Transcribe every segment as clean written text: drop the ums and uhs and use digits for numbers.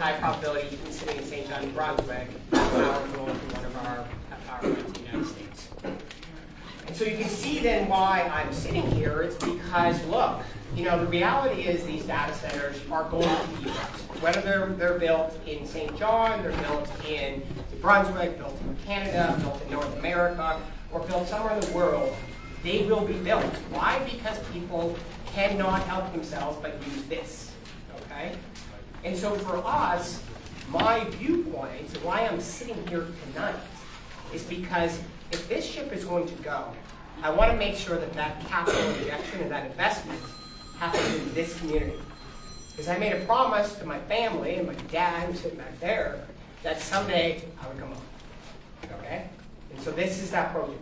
high probability sitting in St. John, New Brunswick, that power going to one of our power plants in the United States. And so you can see then why I'm sitting here. It's because, look, you know, the reality is these data centers are going to be built. Whether they're built in St. John, they're built in New Brunswick, built in Canada, built in North America, or built somewhere in the world, they will be built. Why? Because people cannot help themselves but use this, okay? And so for us, my viewpoint, and why I'm sitting here tonight, is because if this ship is going to go, I want to make sure that that capital injection and that investment happens in this community. Because I made a promise to my family and my dad, who's sitting back there, that someday I would come home, okay? And so this is that project.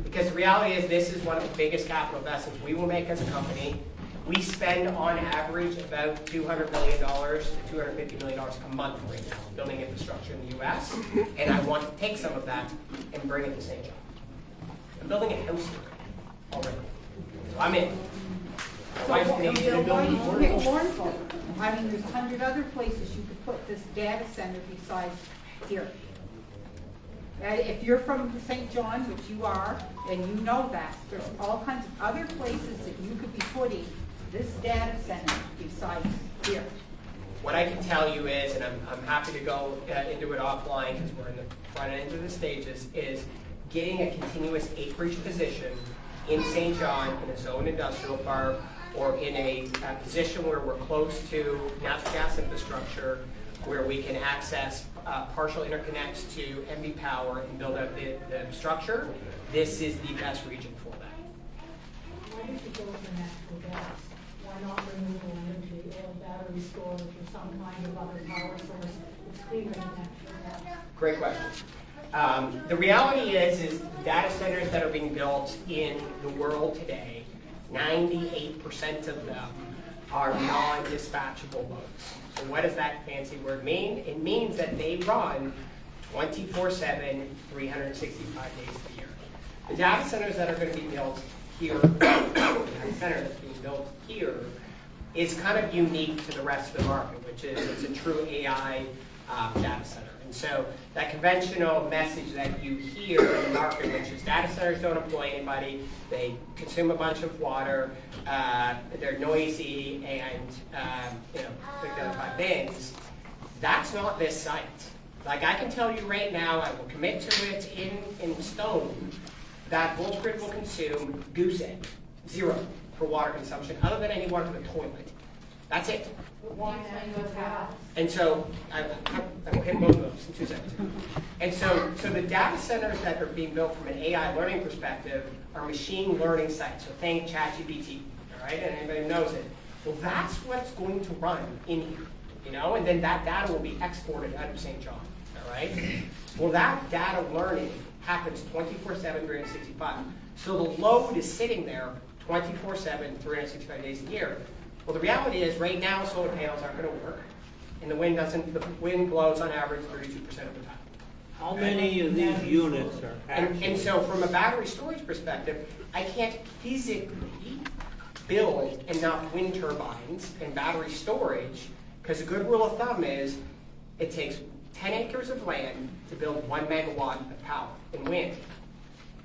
Because the reality is this is one of the biggest capital investments we will make as a company. We spend on average about $200 million to $250 million a month right now building infrastructure in the US. And I want to take some of that and bring it to St. John. I'm building a house here already. So I'm in. My wife's Canadian. Lorneville. I mean, there's 100 other places you could put this data center besides here. If you're from St. John, which you are, and you know that, there's all kinds of other places that you could be putting this data center besides here. What I can tell you is, and I'm happy to go into it offline because we're in the front end of the stages, is getting a continuous acreage position in St. John in a zone industrial park or in a position where we're close to natural gas infrastructure, where we can access partial interconnects to MB Power and build out the structure. This is the best region for that. Why did you go for natural gas? Why not renewable energy or battery storage or some kind of other power source that's cleaner than natural gas? Great question. The reality is data centers that are being built in the world today, 98% of them are non-dispatchable loads. So what does that fancy word mean? It means that they run 24/7, 365 days a year. The data centers that are going to be built here, the data center that's being built here, is kind of unique to the rest of the market, which is it's a true AI data center. And so that conventional message that you hear in the market, which is data centers don't employ anybody, they consume a bunch of water, they're noisy, and you know, they're the other 5 things. That's not this site. Like I can tell you right now, I will commit to it in stone, that VoltaGrid will consume goose egg, 0 for water consumption, other than any water from the toilet. That's it. And so, I will hit both of those in 2 seconds. And so the data centers that are being built from an AI learning perspective are machine learning sites. So think ChatGPT, all right? And anybody who knows it. Well, that's what's going to run in here, you know? And then that data will be exported out of St. John, all right? Well, that data learning happens 24/7, 365. So the load is sitting there 24/7, 365 days a year. Well, the reality is right now solar panels aren't going to work, and the wind blows on average 32% of the time. How many of these units are actually? And so from a battery storage perspective, I can't physically build enough wind turbines and battery storage, because a good rule of thumb is it takes 10 acres of land to build 1 megawatt of power in wind.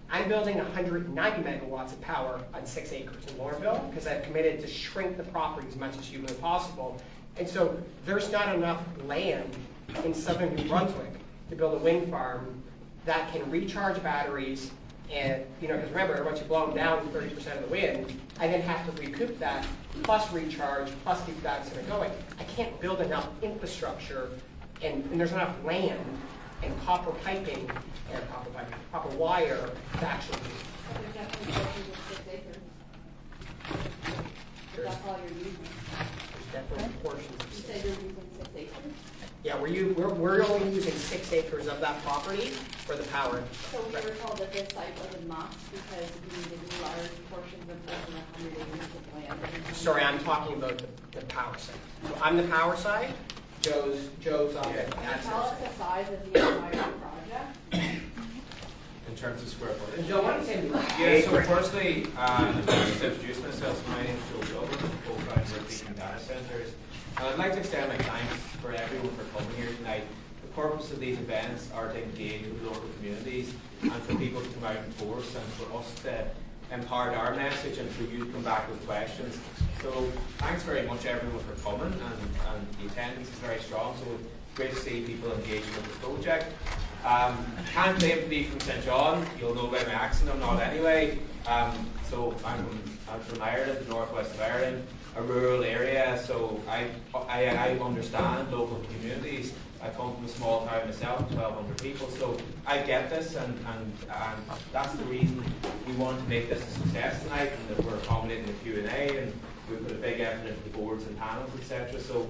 I'm building 190 megawatts of power on 6 acres in Lorneville because I've committed to shrink the property as much as humanly possible. And so there's not enough land in southern New Brunswick to build a wind farm that can recharge batteries. And, you know, because remember, once you blow them down 30% of the wind, I then have to recoup that, plus recharge, plus keep that center going. I can't build enough infrastructure, and there's enough land and copper piping, and copper wire to actually do it. There's definitely portions of 6 acres. That's all you're using. There's definitely portions of You 6 said you're using 6 acres? Yeah, we're only using 6 acres of that property for the power. So we were told that this site was a must because we needed large portions of more than 100 acres of land. Sorry, I'm talking about the power side. So I'm the power side. Joe's on it. Can you tell us the size of the entire project? In terms of square footage? Joe, why don't you Yeah, so firstly, just to introduce myself, so my name is Joe Gilbert, co-founder of Beacon Data Centers. And I'd like to extend my thanks for everyone for coming here tonight. The purpose of these events are to engage with local communities and for people to come out in force and for us to impart our message and for you to come back with questions. So thanks very much everyone for coming, and the attendance is very strong, so great to see people engaging with the project. Can't claim to be from St. John, you'll know by my accent I'm not anyway. So I'm from Ireland, the northwest of Ireland, a rural area, so I understand local communities. I come from a small town myself, 1,200 people, so I get this, and that's the reason we want to make this a success tonight, and that we're accommodating the Q&A, and we put a big effort into the boards and panels, etc. So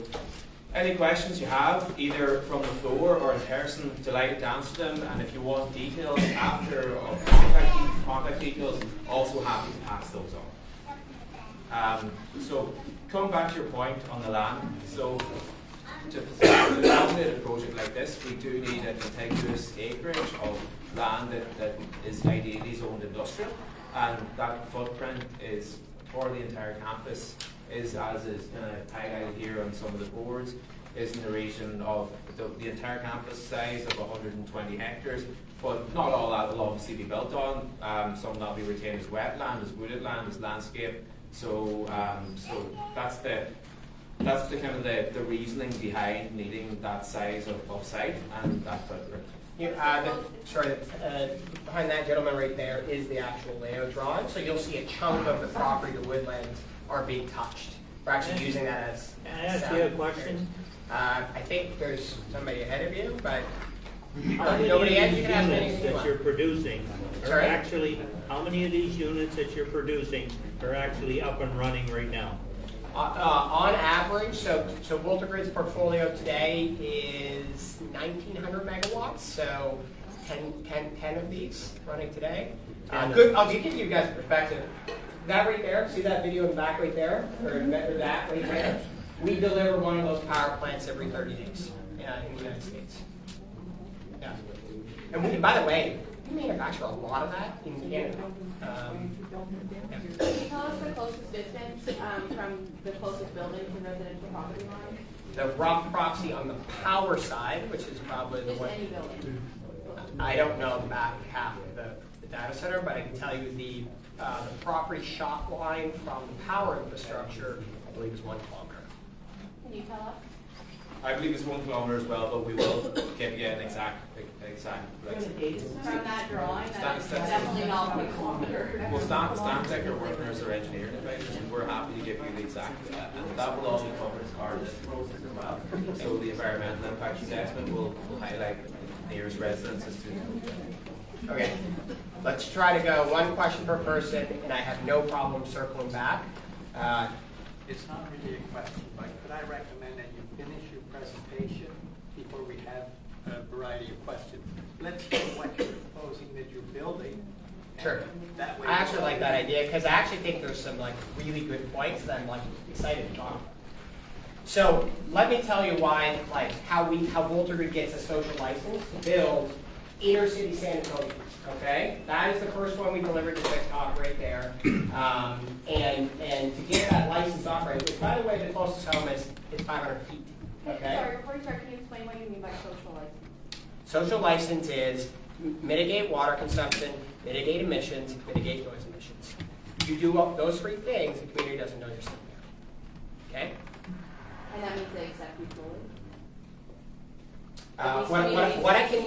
any questions you have, either from the floor or in person, delighted to answer them, and if you want details after, or contact details, also happy to pass those on. So coming back to your point on the land, so to facilitate a project like this, we do need a contiguous acreage of land that is ideally zoned industrial, and that footprint is for the entire campus is, as is kind of highlighted here on some of the boards, is in the region of the entire campus size of 120 hectares, but not all that will obviously be built on. Some will not be retained as wetland, as wooded land, as landscape. So that's the kind of the reasoning behind needing that size of site and that footprint. Behind that gentleman right there is the actual layout drawing. So you'll see a chunk of the property, the woodlands, are being touched. We're actually using that as. Can I ask you a question? I think there's somebody ahead of you, but How many nobody of else. these You can ask me units anything you that you're want. producing are Sorry? actually, how many of these units that you're producing are actually up and running right now? On average, so VoltaGrid's portfolio today is 1,900 megawatts, so 10 of these running today. Good. I'll give you guys a perspective. That right there, see that video in the back right there, or that right there? We deliver one of those power plants every 30 days in the United States. Yeah. And by the way, we manufacture a lot of that in Canada. Can you tell us the closest distance from the closest building to the residential property line? The rough proxy on the power side, which is probably the Just one. any building. I don't know the back half of the data center, but I can tell you the property shop line from the power infrastructure, I believe, is 1 kilometer. Can you tell us? I believe it's 1 kilometer as well, but we will give you an exact. From that drawing, that's Stan- definitely not 1 kilometer. Well, Stantec are workers or engineering advisors, and we're happy to give you the exact, and that will also cover as part of this process as well. So the environmental impact assessment will highlight nearest residences to. Okay, let's try to go one question per person, and I have no problem circling back. It's not really a question, but could I recommend that you finish your presentation before we have a variety of questions? Let's know what you're proposing that you're building. Sure. That way I actually like that idea because I actually think there's some really good points that I'm excited to talk about. So let me tell you why, how VoltaGrid gets a social license to build inner city San Antonio. Okay, that is the first one we delivered to TikTok right there, and to get that license to operate, which by the way the closest home is 500 feet. Okay. Sorry, before you start, can you explain what you mean by social license? Social license is mitigate water consumption, mitigate emissions, mitigate noise emissions. You do those 3 things, the community doesn't know you're sitting there. Okay. And that means they accept you fully? What I can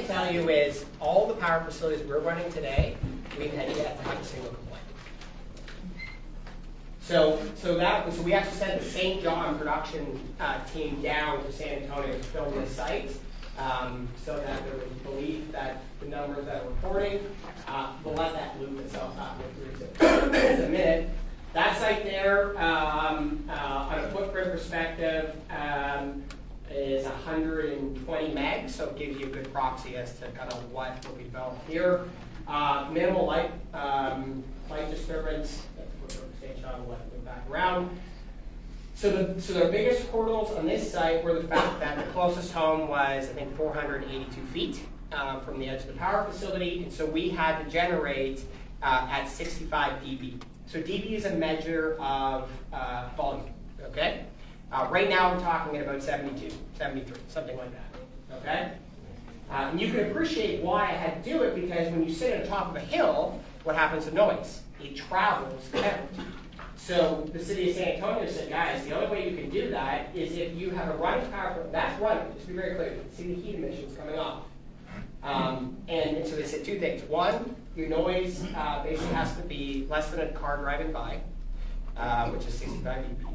tell you is all the power facilities we're running today, we've had yet to have a single complaint. So we actually sent the St. John production team down to San Antonio to film this site, so that there was belief that the numbers that are reporting will let that loop itself out in a minute. That site there, on a footprint perspective, is 120 megs, so it gives you a good proxy as to kind of what will be developed here. Minimal light disturbance. That's what St. John will go back around. So the biggest hurdles on this site were the fact that the closest home was, I think, 482 feet from the edge of the power facility, and so we had to generate at 65 dB. So dB is a measure of volume, okay? Right now, we're talking at about 72, 73, something like that, okay? And you can appreciate why I had to do it, because when you sit at the top of a hill, what happens to noise? It travels out. So the city of San Antonio said, guys, the only way you can do that is if you have a running power plant. That's running, just to be very clear. You can see the heat emissions coming off. And so they said two things. One, your noise basically has to be less than a car driving by, which is 65 dB.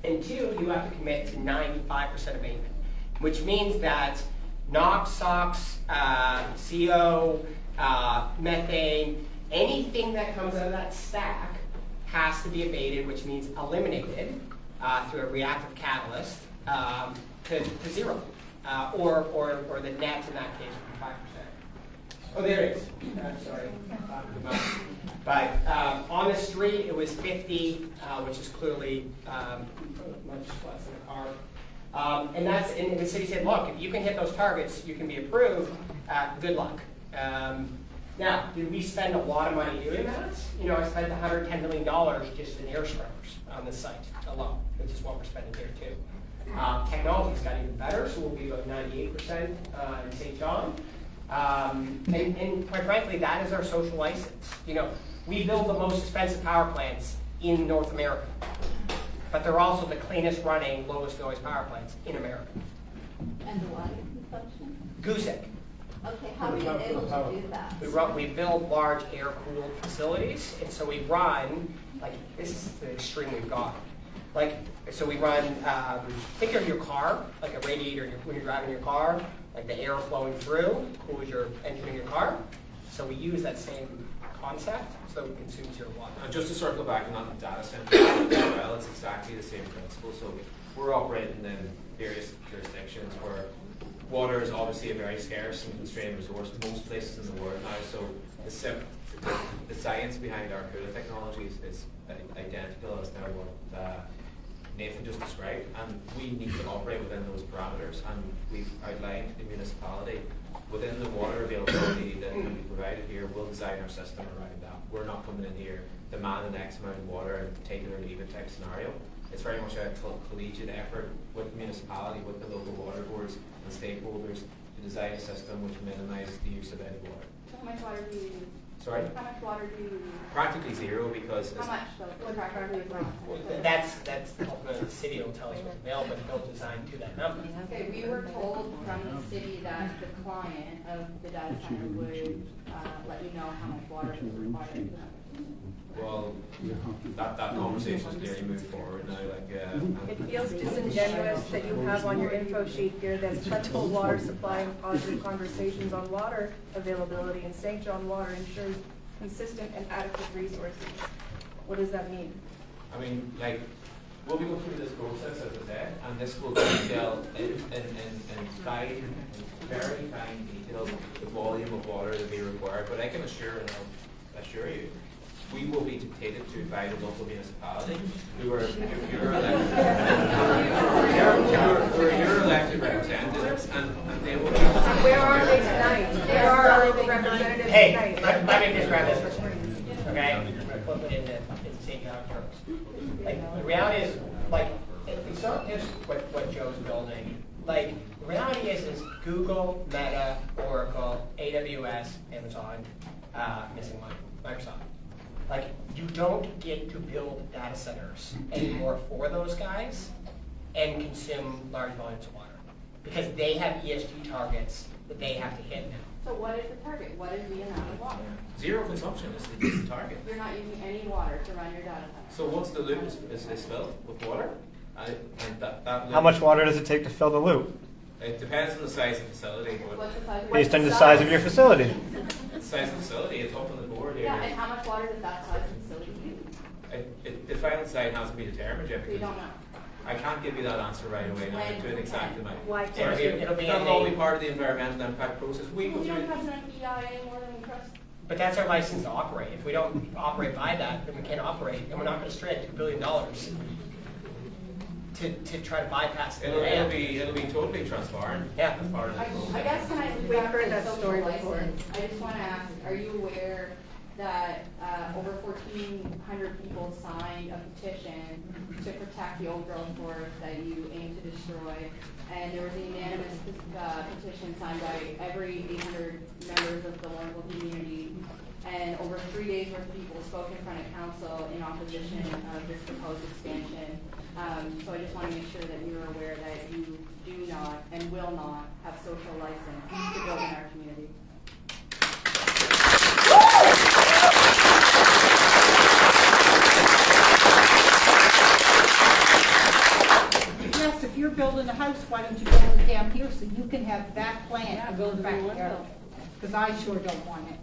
And two, you have to commit to 95% abatement, which means that NOx, SOx, CO, methane, anything that comes out of that stack has to be abated, which means eliminated through a reactive catalyst to zero, or the net in that case would be 5%. Oh, there it is. Sorry. But on the street, it was 50, which is clearly much less than a car. And the city said, look, if you can hit those targets, you can be approved. Good luck. Now, did we spend a lot of money doing that? You know, I spent $110 million just in air scrubbers on this site alone, which is what we're spending here too. Technology's got even better, so we'll be about 98% in St. John. And quite frankly, that is our social license. You know, we build the most expensive power plants in North America, but they're also the cleanest running, lowest noise power plants in America. And the water consumption? Goose egg. Okay, how are you able to do that? We build large air-cooled facilities, and so we run, like, this is the extreme we've got. Like, so we run, think of your car, like a radiator when you're driving your car, like the air flowing through cools your engine in your car. So we use that same concept so we consume zero water. And just to circle back on the data center as well, it's exactly the same principle. So we're operating in various jurisdictions where water is obviously a very scarce and constrained resource most places in the world now. So the science behind our cooling technologies is identical as to what Nathan just described, and we need to operate within those parameters. And we've outlined the municipality within the water availability that can be provided here. We'll design our system around that. We're not coming in here demanding X amount of water and take it or leave it type scenario. It's very much a collegiate effort with the municipality, with the local water boards and stakeholders to design a system which minimises the use of any water. So how much water do you use? Sorry? How much water do you use? Practically zero, because How much though? Practically zero. That's ultimately the city will tell us what's available, but they'll design to that number. Okay, we were told from the city that the client of the data center would let you know how much water is required. Well, that conversation is clearly moved forward now. It feels disingenuous that you have on your info sheet here that total water supply and positive conversations on water availability and St. John Water ensures consistent and adequate resources. What does that mean? I mean, like, we'll be going through this process, as I said, and this will detail in fine, very fine detail the volume of water that will be required. But I can assure you, we will be dictated to by the local municipality who are your elected representatives, and they will be. Where are they tonight? Where are our local representatives Hey, tonight? let me describe this. Okay? I'm going to flip it in St. John terms. Like, the reality is, like, it's not just what Joe's building. Like, the reality is Google, Meta, Oracle, AWS, Amazon, missing one, Microsoft. Like, you don't get to build data centers anymore for those guys and consume large volumes of water because they have ESG targets that they have to hit now. So what is the target? What is the amount of water? Zero consumption is the target. You're not using any water to run your data center. So once the loop is filled with water, and that loop, How much water does it take to fill the loop? It depends on the size of the facility. But What's the size of Based on the size of your facility. the size of the facility, it's up on the board here. Yeah, and how much water does that size facility use? The final site has to be determined yet. So you don't know. I can't give you that answer right away now to an exact amount. Why can't you? That'll all be part of the environmental impact process. We go We through. don't have enough EIA more than we trust. But that's our license to operate. If we don't operate by that, then we can't operate, and we're not going to stray $2 billion to try to bypass the It'll be totally transparent. Yeah. As part of the I process. guess can I move We've back heard to that social story before. license? I just want to ask, are you aware that over 1,400 people signed a petition to protect the old growth forest that you aim to destroy. And there was a unanimous petition signed by every 800 members of the Lorneville community. And over 3 days worth of people spoke in front of council in opposition of this proposed expansion. So I just want to make sure that you're aware that you do not and will not have social license to build in our community. Yes, if you're building a house, why don't you build it down here so you can have that plan to build back there? Because I sure don't want it.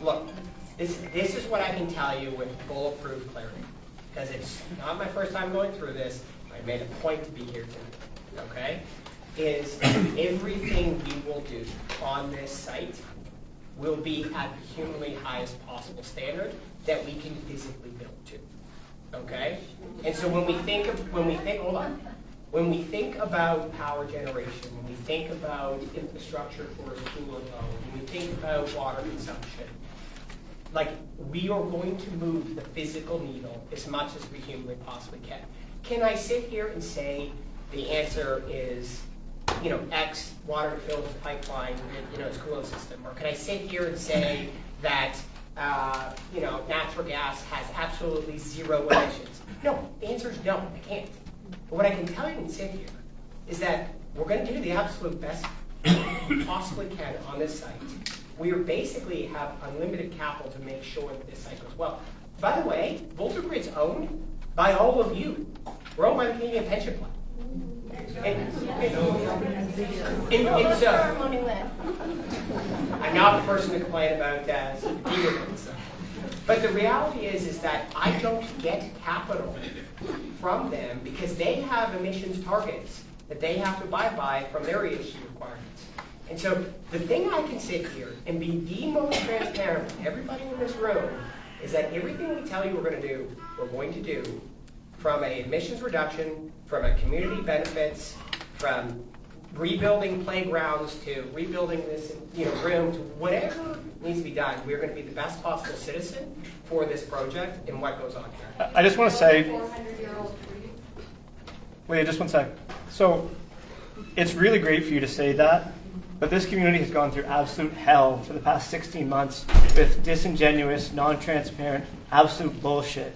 Look, this is what I can tell you with bulletproof clarity. Because it's not my first time going through this. I made a point to be here tonight, okay? Is everything we will do on this site will be at the humanly highest possible standard that we can physically build to, okay? And so when we think about power generation, when we think about infrastructure for a school and when we think about water consumption, like, we are going to move the physical needle as much as we humanly possibly can. Can I sit here and say the answer is, X water fills the pipeline, it's cooling system? Or can I sit here and say that, natural gas has absolutely zero emissions? No, the answer is no, I can't. But what I can tell you and sit here is that we're going to do the absolute best we possibly can on this site. We basically have unlimited capital to make sure that this site goes well. By the way, VoltaGrid's owned by all of you. We're owned by the Canadian Pension Plan. And so, I'm not the person to complain about and stuff. But the reality is that I don't get capital from them because they have emissions targets that they have to abide by from their ESG requirements. And so the thing I can sit here and be the most transparent with everybody in this room is that everything we tell you we're going to do from an emissions reduction, from a community benefits, from rebuilding playgrounds to rebuilding this room to whatever needs to be done. We're going to be the best possible citizen for this project and what goes on here. I just want to say, 400-year-old tree. wait, just one sec. So it's really great for you to say that, but this community has gone through absolute hell for the past 16 months with disingenuous, non-transparent, absolute bullshit.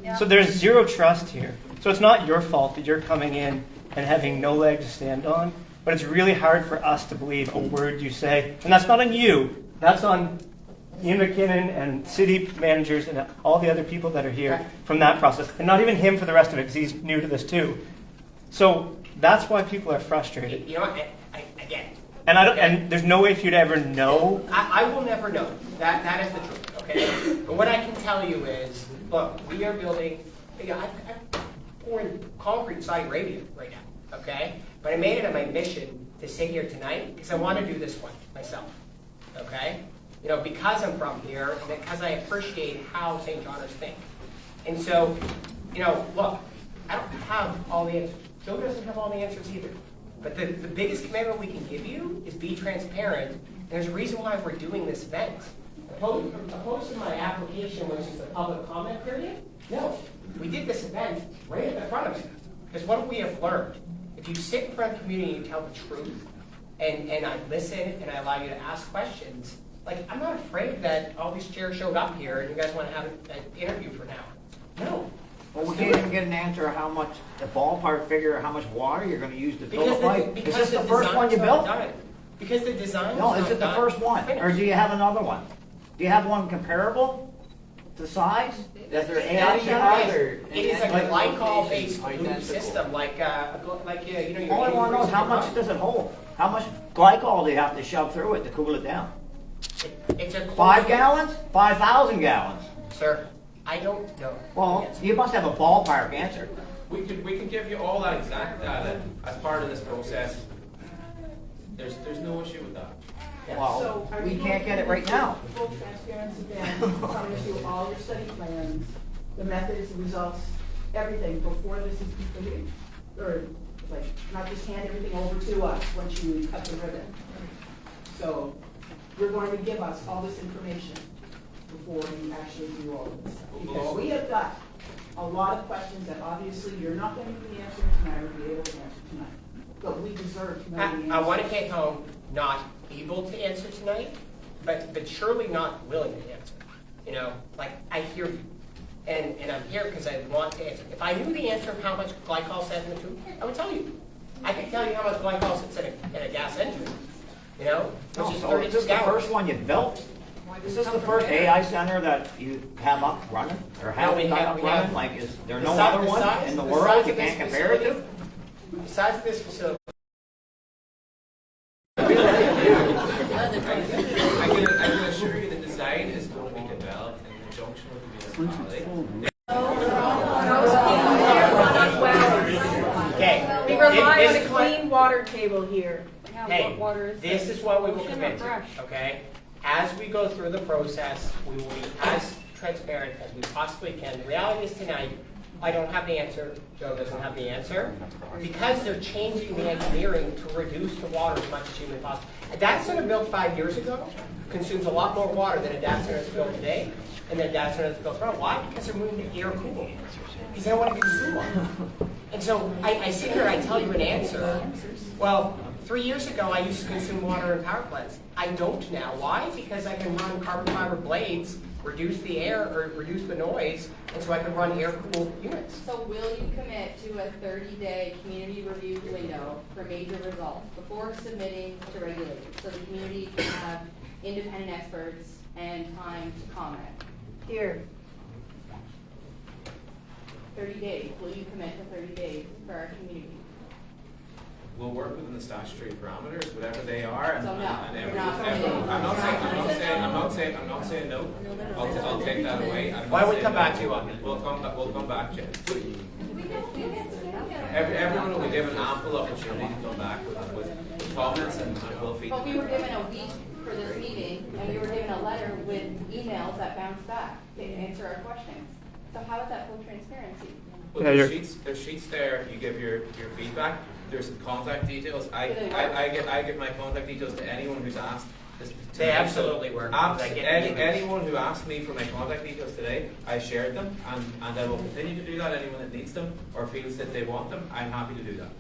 Yeah. So there's zero trust here. So it's not your fault that you're coming in and having no leg to stand on, but it's really hard for us to believe a word you say. And that's not on you. That's on Ian McKinnon and city managers and all the other people that are here from that process. And not even him for the rest of it, because he's new to this too. So that's why people are frustrated. You know what? Again. And there's no way for you to ever know. I will never know. That is the truth, okay? But what I can tell you is, look, we are building, I'm pouring concrete in Saudi Arabia right now, okay? But I made it my mission to sit here tonight because I want to do this one myself, okay? Because I'm from here and because I appreciate how St. Johners think. And so, look, I don't have all the answers. Joe doesn't have all the answers either. But the biggest commitment we can give you is be transparent. And there's a reason why we're doing this event. Opposed to my application, which is the public comment period, no. We did this event right at the front of it. Because what we have learned, if you sit in front of the community and you tell the truth, and I listen and I allow you to ask questions, I'm not afraid that all these chairs showed up here and you guys want to have an interview for now. No. Well, we can't even get an answer of how much, the ballpark figure, of how much water you're going to use to fill the pipe. Is this the first one you built? Because the design No, is it the first one? Or do you have another one? Do you have one comparable to size? Is there AI It is a glycol-based loop system, All I want to know is how much does it hold? How much glycol do you have to shove through it to cool it down? It's a 5 gallons? 5,000 gallons? Sir, I don't know. Well, you must have a ballpark answer. We can give you all that exact data as part of this process. There's no issue with that. Well, we can't get it right now. Full transparency then, promise you all your study plans, the methods, the results, everything before this is completed? Or not just hand everything over to us once you cut the ribbon? So you're going to give us all this information before you actually do all of this stuff. Because we have got a lot of questions that obviously you're not going to be answering tonight or be able to answer tonight. But we deserve to know the answers. I want to take home not able to answer tonight, but surely not willing to answer. You know, like, I hear you. And I'm here because I want to answer. If I knew the answer of how much glycol sits in the tube, I would tell you. I could tell you how much glycol sits in a gas engine. You know, which is So 32 is this the gallons. first one you built? Is this the first AI center that you have up running? Or have we got have- up we running? have- Like, is there no Besides- other one besides- in the besides world you this can't compare it to? facility- Besides this facility. I can assure you the design is going to be developed in conjunction with the municipality. Okay. We rely This on a is what- clean water table here. Hey, What water is this this? is what we will Ocean or commit to, fresh? okay? As we go through the process, we will be as transparent as we possibly can. The reality is tonight, I don't have the answer, Joe doesn't have the answer, because they're changing the engineering to reduce the water as much as humanly possible. A data center built 5 years ago consumes a lot more water than a data center that's built today, and then a data center that's built tomorrow. Why? Because they're moving to air cooling. Because they don't want to consume water. And so I sit here and I tell you an answer. Well, 3 years ago, I used to consume water in power plants. I don't now. Why? Because I can run carbon fiber blades, reduce the air or reduce the noise, and so I can run air-cooled units. So will you commit to a 30-day community review window for major results before submitting to regulators, so the community can have independent experts and time to comment? Here. 30 days, will you commit to 30 days for our community? We'll work within the statutory parameters, whatever they are, and, So no, and you're everyone, not everyone, I'm not saying no. I'll take that away. I'm Why not don't we saying come no. back to you on that? We'll come back to you. Everyone will be given ample opportunity to come back with comments and we'll feed But them. we were given a week for this meeting, and we were given a letter with emails that bounced back to answer our questions. So how is that full transparency? Well, Yeah, there's sheets there, you give your feedback, there's some contact details. I give my contact details to anyone who's asked. They absolutely work. I get Anyone who asked me for my contact details today, I shared them, and I will continue to do that. Anyone that needs them or feels that they want them, I'm happy to do that.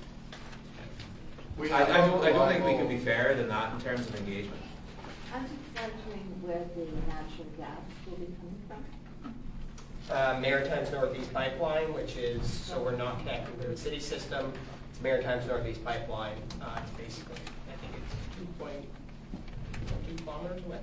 I don't think we can be fairer than that in terms of engagement. I'm just wondering where the natural gas will be coming from. Maritime's Northeast Pipeline, which is, so we're not connected to the city system. It's Maritime's Northeast Pipeline. It's basically, I think it's 2.2 kilometers away.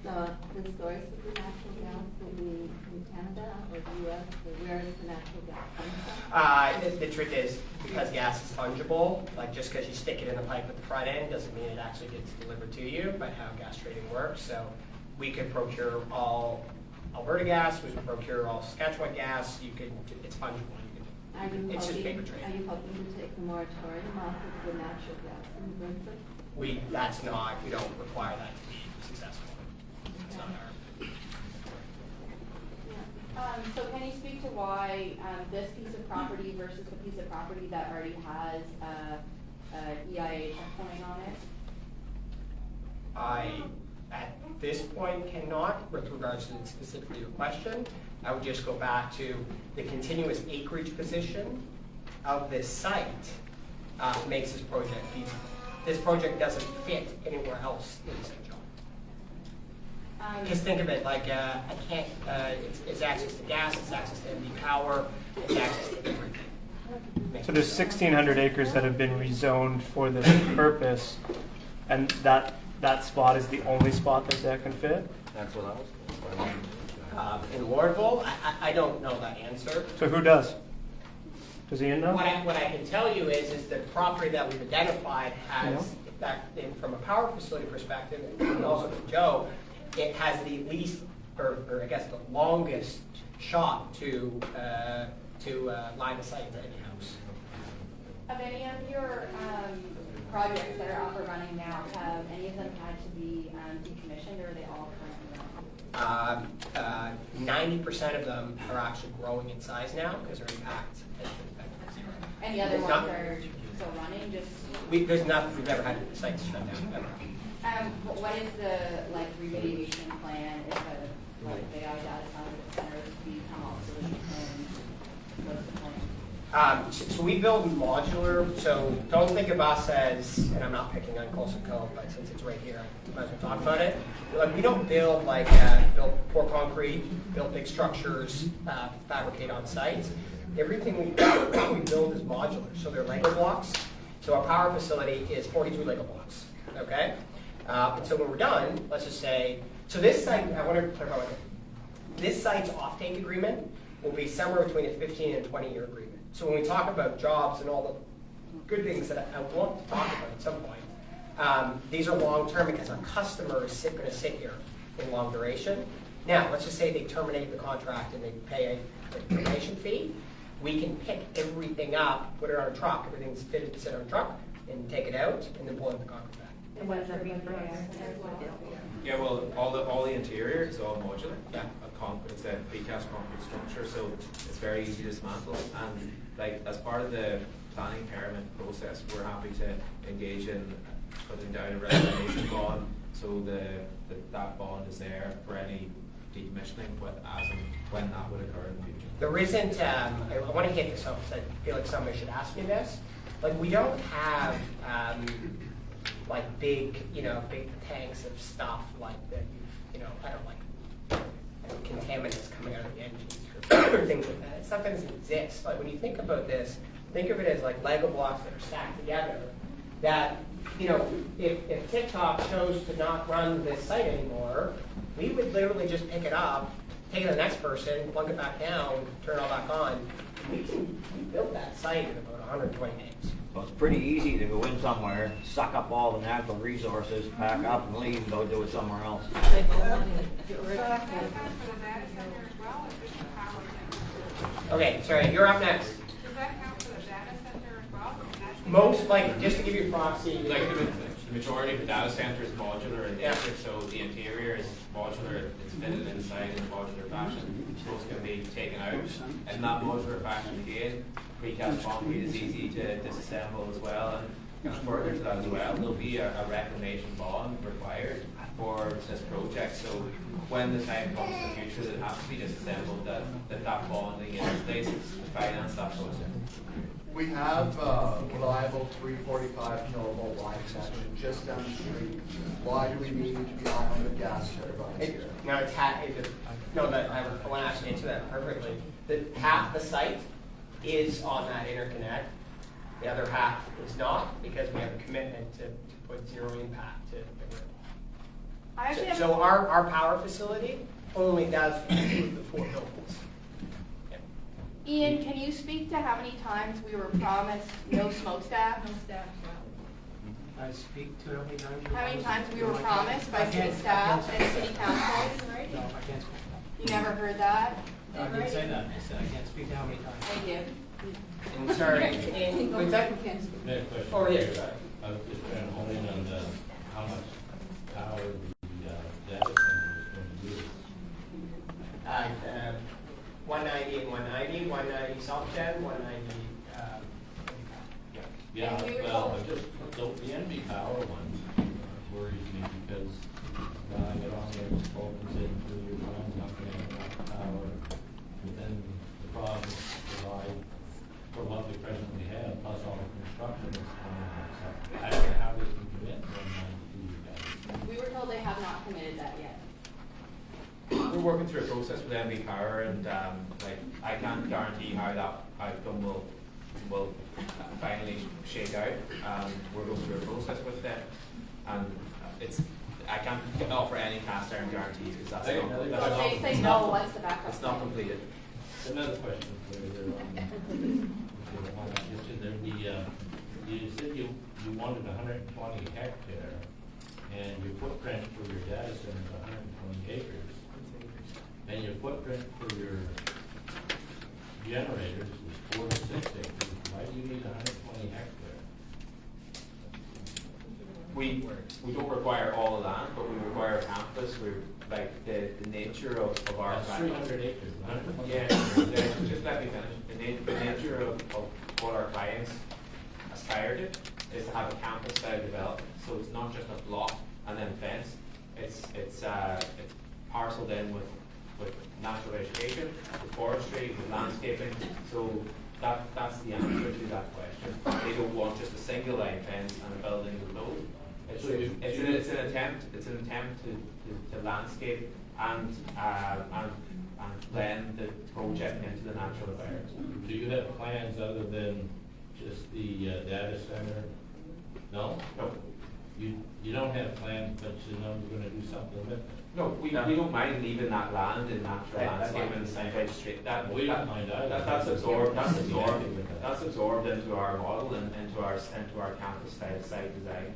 So the source of the natural gas will be in Canada or the US, or where is the natural gas coming from? The trick is, because gas is fungible, like just because you stick it in the pipe at the front end doesn't mean it actually gets delivered to you, but how gas trading works. So we could procure all Alberta gas, we can procure all Saskatchewan gas, it's fungible. Are you It's just paper hoping, trade. are you hoping to take the moratorium off of the natural gas in Brunswick? We don't require that to be successful. It's not our. So can you speak to why this piece of property versus the piece of property that already has EIA checkpoint on it? I, at this point, cannot, with regards to specifically your question. I would just go back to the continuous acreage position of this site makes this project feasible. This project doesn't fit anywhere else in St. John. Just think of it like, I can't, it's access to gas, it's access to MD power, it's access to everything. So there's 1,600 acres that have been rezoned for this purpose, and that spot is the only spot that can fit? That's what I was. In Lorneville, I don't know that answer. So who does? Does Ian know? What I can tell you is the property that we've identified has, from a power facility perspective, and also from Joe, it has the least, or I guess the longest shot to line of sight to any house. Have any of your projects that are up and running now, have any of them had to be decommissioned, or are they all currently running? 90% of them are actually growing in size now because their impact has been zero. And the other There's ones not- are still running, just? There's nothing we've ever had the sites shut down ever. What is the remediation plan if like AI data centers become obsolete, and what's the plan? So we build modular, so don't think of us as, and I'm not picking on Colson Cove, but since it's right here, I might as well talk about it. Like, we don't build like, pour concrete, build big structures, fabricate on site. Everything we build is modular, so they're Lego blocks. So our power facility is 42 Lego blocks, okay? And so when we're done, let's just say, so this site, I want to clarify one thing. This site's offtake agreement will be somewhere between a 15 and 20-year agreement. So when we talk about jobs and all the good things that I want to talk about at some point, these are long-term because our customer is going to sit here in long duration. Now, let's just say they terminate the contract and they pay a termination fee. We can pick everything up, put it on a truck, everything's fitted to sit on a truck, and take it out, and then pull in the concrete back. And what does that mean for us? Yeah, well, all the interior is all modular. Yeah. It's a precast concrete structure, so it's very easy to dismantle. And like as part of the planning permit process, we're happy to engage in putting down a reclamation bond, so that bond is there for any decommissioning, but as and when that would occur in the future. There isn't, I want to hit this up because I feel like somebody should ask me this. Like, we don't have like big tanks of stuff like that. I don't like contaminants coming out of the engines or things like that. Stuff that doesn't exist. Like, when you think about this, think of it as like Lego blocks that are stacked together. That, if TikTok chose to not run this site anymore, we would literally just pick it up, take it to the next person, plug it back down, turn it all back on. We built that site in about 120 days. Well, it's pretty easy to go in somewhere, suck up all the natural resources, pack up and leave and go do it somewhere else. Okay, sorry, you're up next. Does that count for the data center as well? Most, like, just to give you a proxy, Like the majority of the data center is modular in nature, so the interior is modular, it's fitted inside in a modular fashion. So it's going to be taken out in that modular fashion again. Precast concrete is easy to disassemble as well. And further to that as well, there'll be a reclamation bond required for this project. So when the time comes in the future that it has to be disassembled, that bonding is in place to finance that process. We have reliable 345 kilovolt line connection just down the street. Why do we need to be on the gas turbines here? no, I want to actually answer that perfectly. Half the site is on that interconnect. The other half is not, because we have a commitment to put zero impact to the grid. I actually have So our power facility only does the 4 buildings. Ian, can you speak to how many times we were promised no smokestack? No staff, I speak to how many times? How many times we were promised by city staff and city council? No, I can't speak. You never heard that? I didn't say that. I said I can't speak to how many times. Thank you. And sorry, and was that? Next question. Oh, yeah, sorry. I was just trying to hone in on how much power the data center is going to use. 190 and 190, 190 self-gen, 190. Yeah, And we were well, told- just the NB Power one worries me because I get on there and said 3 years on, not going to have enough power. But then the problem is provide for what we presently have, plus all the construction that's going on. So I don't know how we can commit 190 to you guys. We were told they have not committed that yet. We're working through a process with MB Power, and like I can't guarantee how that outcome will finally shake out. We're going through a process with them, and I can't offer any cast iron guarantees because that's not. So if they say no, what's the backup? It's not completed. Another question for you. You said you wanted 120 hectare, and your footprint for your data center is 120 acres. And your footprint for your generators is 4 to 6 acres. Why do you need 120 hectare? We don't require all the land, but we require a campus. We're like the nature of our. That's 300 acres. 120 Yeah, acres. just let me finish. The nature of what our clients aspire to is to have a campus style development. So it's not just a block and then fence. It's parceled in with with natural vegetation, with forestry, with landscaping. So that's the answer to that question. They don't want just a single line fence and a building with load. It's an attempt to landscape and blend the project into the natural environment. Do you have plans other than just the data center? No? No. You don't have plans, but you know you're gonna do something with it? No, we don't mind leaving that land in natural landscape and vegetation. We don't mind either. That's absorbed into our model and into our campus style site design.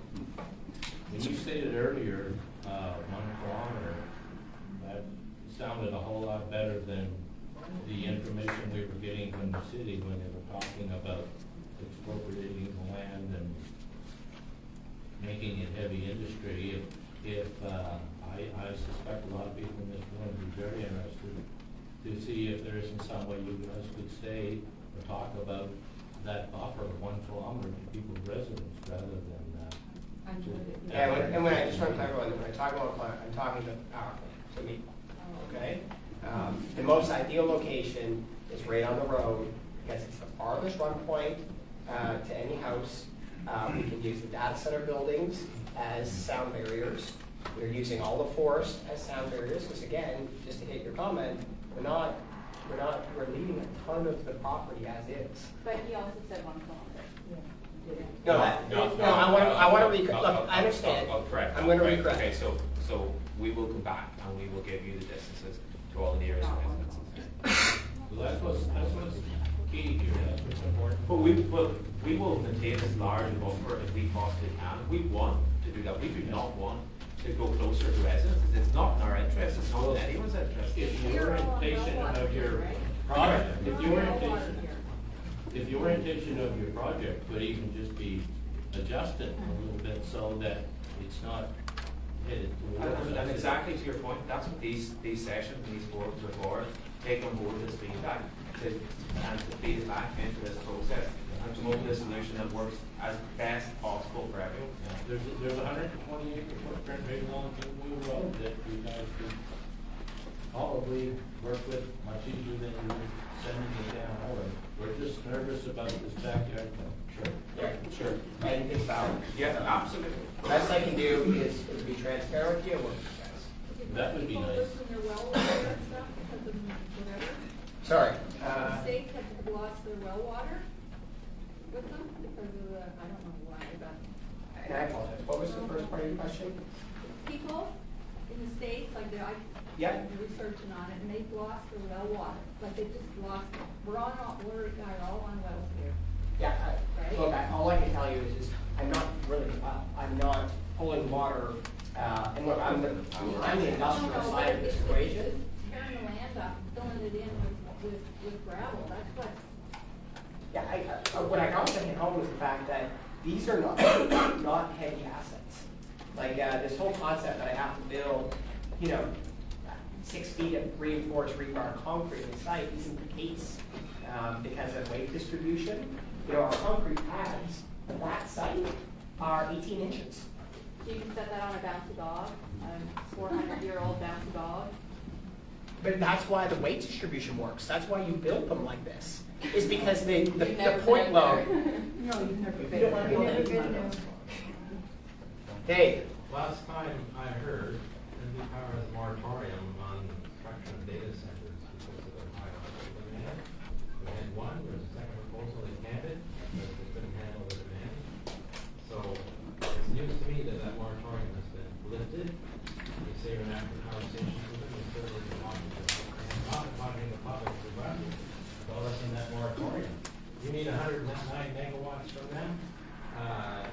When you stated earlier, 1 kilometer, that sounded a whole lot better than the information we were getting from the city when they were talking about expropriating the land and making it heavy industry. I suspect a lot of people in this room would be very interested to see if there isn't some way you guys could stay or talk about that buffer of 1 kilometer to people's residence rather than. And when I just want to tell everyone, when I talk about I'm talking to power plant, to me, okay? The most ideal location is right on the road because it's the farthest run point to any house. We can use the data center buildings as sound barriers. We're using all the forest as sound barriers because again, just to hit your comment, we're leaving a ton of the property as is. But he also said 1 kilometer. No, I want to look, I understand. I'll correct. I'm going to Right, recorrect. Okay, so we will come back and we will give you the distances to all the nearest residences. Well, that's what's key here, that's what's important. But we will maintain this large buffer if we possibly can. We want to do that. We do not want to go closer to residences. It's not in our interest. It's not in anyone's interest. If the orientation of your project, if the orientation of your project could even just be adjusted a little bit so that it's not headed towards. And exactly to your point, that's what these sessions and these forums are for. Take on board this feedback and to feed it back into this process and to come up with a solution that works as best possible for everyone. There's a 120 acre footprint right along Blue Road that you guys could probably work with much easier than you're sending it down Owen. We're just nervous about this backyard thing. Sure. Yeah, sure. And it's valid. Yeah, absolutely. Best I can do is be transparent with you and work with you guys. That would be nice. People listen their well water and stuff because of whatever. Sorry. The states have lost their well water with them because of the, I don't know why, but. And I apologize. What was the first part of your question? People in the states, like they're, Yeah. I'm researching on it, and they've lost their well water. Like they just lost, we're all on wells here. Yeah. Right. Look, all I can tell you is I'm not really, I'm not pulling water, and look, I'm the industrial side of this equation. It's tearing the land up, filling it in with gravel, that's what. Yeah, what I got to hit home is the fact that these are not heavy assets. Like this whole concept that I have to build, 6 feet of reinforced rebar concrete in site isn't the case because of weight distribution. Our concrete pads at that site are 18 inches. So you can set that on a bouncy dog, a 400-year-old bouncy dog. But that's why the weight distribution works. That's why you build them like this. Is because the never point been load. No, you've never You been. don't wanna You've go never there. been there. Dave. Last time I heard, NV Power has a moratorium on construction of data centers because of the high electrical demand. We had one, there was a second proposal they handed, but they couldn't handle the demand. So it's news to me that moratorium has been lifted. We say we're in active conversations with them, we certainly been talking to them. And not talking the public, but tell us in that moratorium. You need 109 megawatts from them.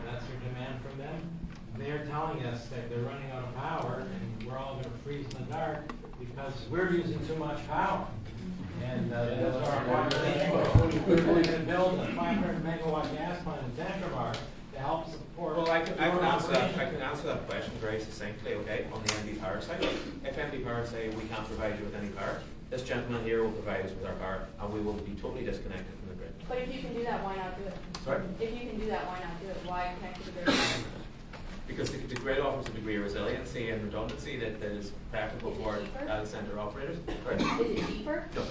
That's your demand from them. They're telling us that they're running out of power and we're all going to freeze in the dark because we're using too much power. And that's our argument. We're going to build a 500 megawatt gas plant in Tantravar to help support. Well, I can answer that question very succinctly, okay, on the NV Power side. If NV Power say we can't provide you with any power, this gentleman here will provide us with our power and we will be totally disconnected from the grid. But if you can do that, why not do it? Sorry? If you can do that, why not do it? Why connect to the grid? because the grid offers a degree of resiliency and redundancy that is preferable for data center operators. Correct? Is it cheaper? No.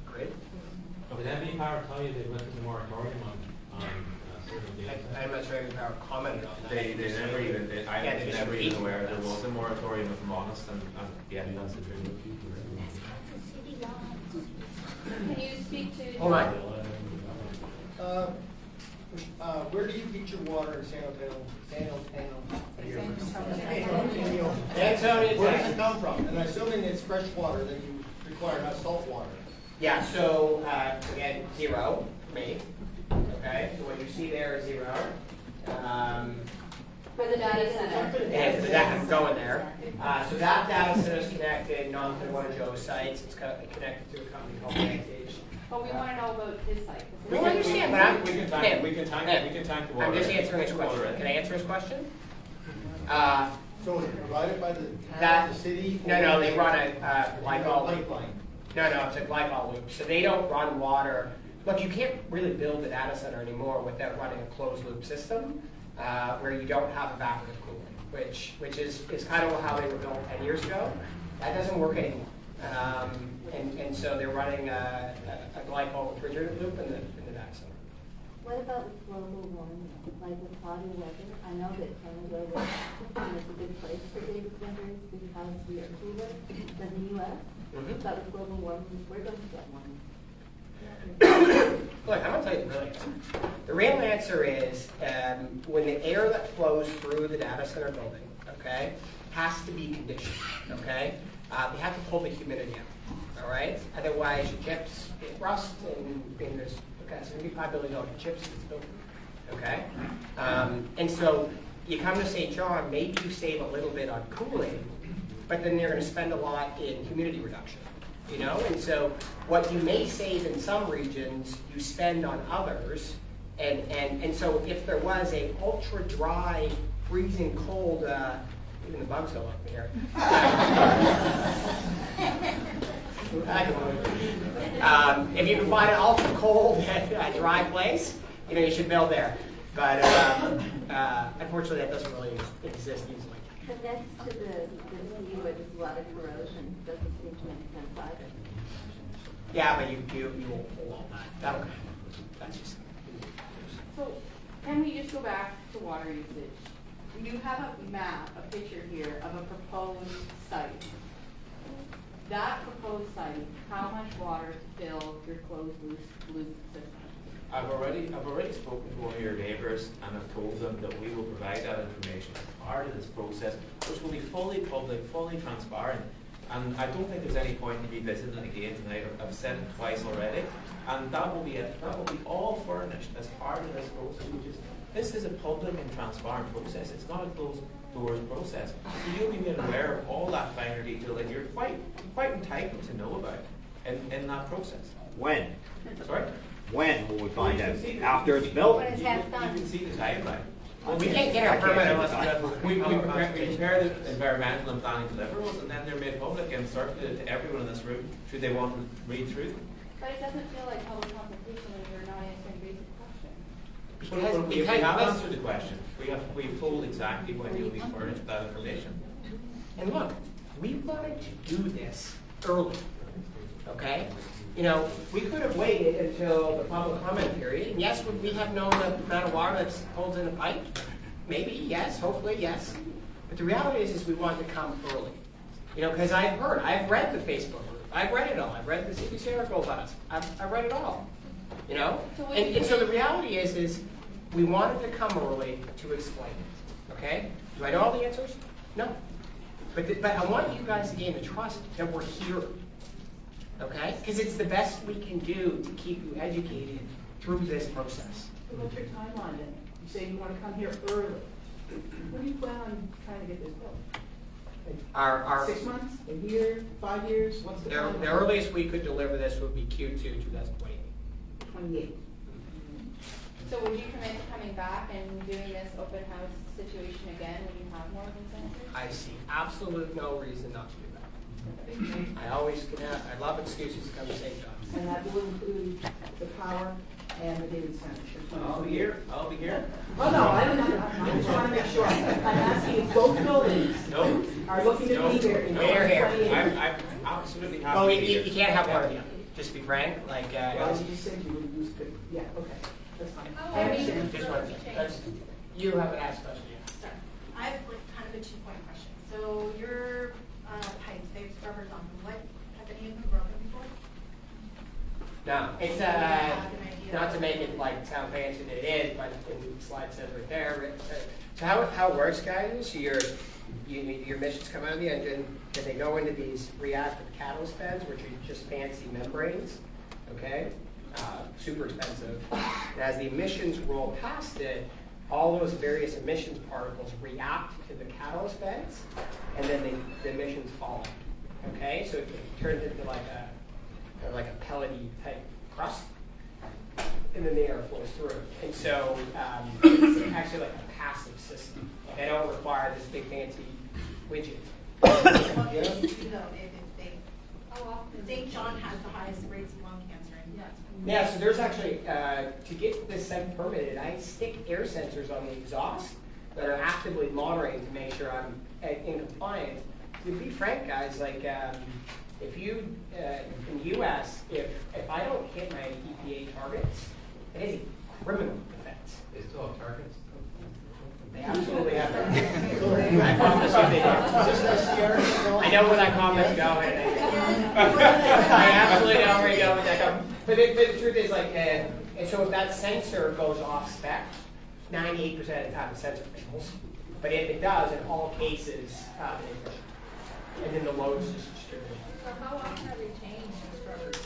Grid? Would that be power tell you they lifted the moratorium on certain data centers? I'm not sure if our commented on that. They never even, I was never even aware there was a moratorium, if I'm honest, and yeah, that's the truth. Can you speak to? Hold on. Where do you get your water in San Antonio? Antonio, Where does it come from? And I'm assuming it's fresh water that you require, not salt water. Yeah, so again, 0 for me. Okay, so what you see there is 0. For the data center. And so that can go in there. So that data center is connected, not to one of Joe's sites. It's connected to a company called Vantage. But we want to know about his site. We can understand, but I'm. We can tank the water. I'm just answering his question. Can I answer his question? So is it provided by the That- town, the city? No, they run a glycol. Pipeline. No, it's a glycol loop. So they don't run water. Look, you can't really build a data center anymore without running a closed loop system where you don't have evaporative cooling, which is kind of how they were built 10 years ago. That doesn't work anymore. And so they're running a glycol refrigerator loop in the data center. What about with global warming, like with cloudy weather? I know that Canada is a good place for data centers because we are cooler than the U.S. But with global warming, we're going to get one. Look, I'm going to tell you the real answer. The real answer is when the air that flows through the data center building, okay, has to be conditioned, okay? They have to pull the humidity out, all right? Otherwise, your chips get rust and there's $75 billion chips in this building, okay? And so you come to St. John, maybe you save a little bit on cooling, but then you're going to spend a lot in humidity reduction. You know, and so what you may save in some regions, you spend on others, and so if there was a ultra dry, freezing cold, even the bugs don't like me here. If you can find an ultra cold, dry place, you know you should build there. But unfortunately, that doesn't really exist easily. But next to the sea where there's a lot of corrosion, doesn't seem to make sense either. Yeah, but you will pull all that. That'll come. That's just. So can we just go back to water usage? You have a map, a picture here of a proposed site. That proposed site, how much water to fill your closed loop system? I've already spoken to one of your neighbours and I've told them that we will provide that information as part of this process, which will be fully public, fully transparent. And I don't think there's any point in revisiting it again tonight. I've said it twice already, and that will be it. That will be all furnished as part of this process. This is a public and transparent process. It's not a closed doors process. So you'll be made aware of all that finer detail that you're quite entitled to know about in that process. When? Sorry? When will we find out? After it's built? When it's half done. You can see the timeline. Well, we can't get our permit unless we prepare the environmental and planning deliverables, and then they're made public and circulated to everyone in this room should they want to read through them. But it doesn't feel like public consultation when you're not answering basic questions. We have answered the question. We've told exactly when you'll be furnished with that information. And look, we wanted to do this early, okay? You know, we could have waited until the public comment period. And yes, would we have known the amount of water that's holds in the pipe? Maybe, yes, hopefully, yes. But the reality is we wanted to come early. You know, because I've read the Facebook group. I've read it all. I've read the CBC article about us. I've read it all. You know? And so the reality is we wanted to come early to explain it. Okay? Do I know all the answers? No. But I want you guys to gain the trust that we're here. Okay? Because it's the best we can do to keep you educated through this process. What's your timeline then? You say you want to come here early. When do you plan on trying to get this built? Our 6 months? A year? 5 years? What's the timeline? the earliest we could deliver this would be Q2 2028. 28. So would you commit to coming back and doing this open house situation again when you have more of these answers? I see absolute no reason not to do that. I always can have, I love excuses to come to St. John's. And that will include the power and the data center. I'll be here. Oh, no, I just want to make sure. I'm asking are looking to be there in We're here. 2028. I'm absolutely happy Well, to you, be here. you can't have one of the other, just to be frank, like, Well, you just said you would use, yeah, okay, that's fine. Oh, I understand. just one, that's, you have an asked question, yeah. Sorry. I have like kind of a 2-point question. So your pipes, they have scrubbers on them. What, have any of them broken before? No, it's, Yeah, have an idea. not to make it like sound fancy that it is, but in the slide says right there. So how it works, guys, is your emissions come out of the engine, and they go into these reactive catalyst beds, which are just fancy membranes, okay? Super expensive. And as the emissions roll past it, all those various emissions particles react to the catalyst beds, and then the emissions fall. Okay, so it turns into like a pellety type crust, and then the air flows through. And so it's actually like a passive system. They don't require this big fancy widget. What they do though, if they, St. John has the highest rates of lung cancer in the US. Yeah, so there's actually, to get this site permitted, I stick air sensors on the exhaust that are actively monitoring to make sure I'm in compliance. To be frank, guys, like if you, in the US, if I don't hit my EPA targets, it is a criminal offense. They still have targets? They absolutely have that. I promise you they do. I know where that comment's going. I absolutely know where you're going with that. But the truth is, like, and so if that sensor goes off spec, 98% of the time the sensor fails. But if it does, in all cases, it fails. And then the load's just distributed. So how often are they changed, scrubbers?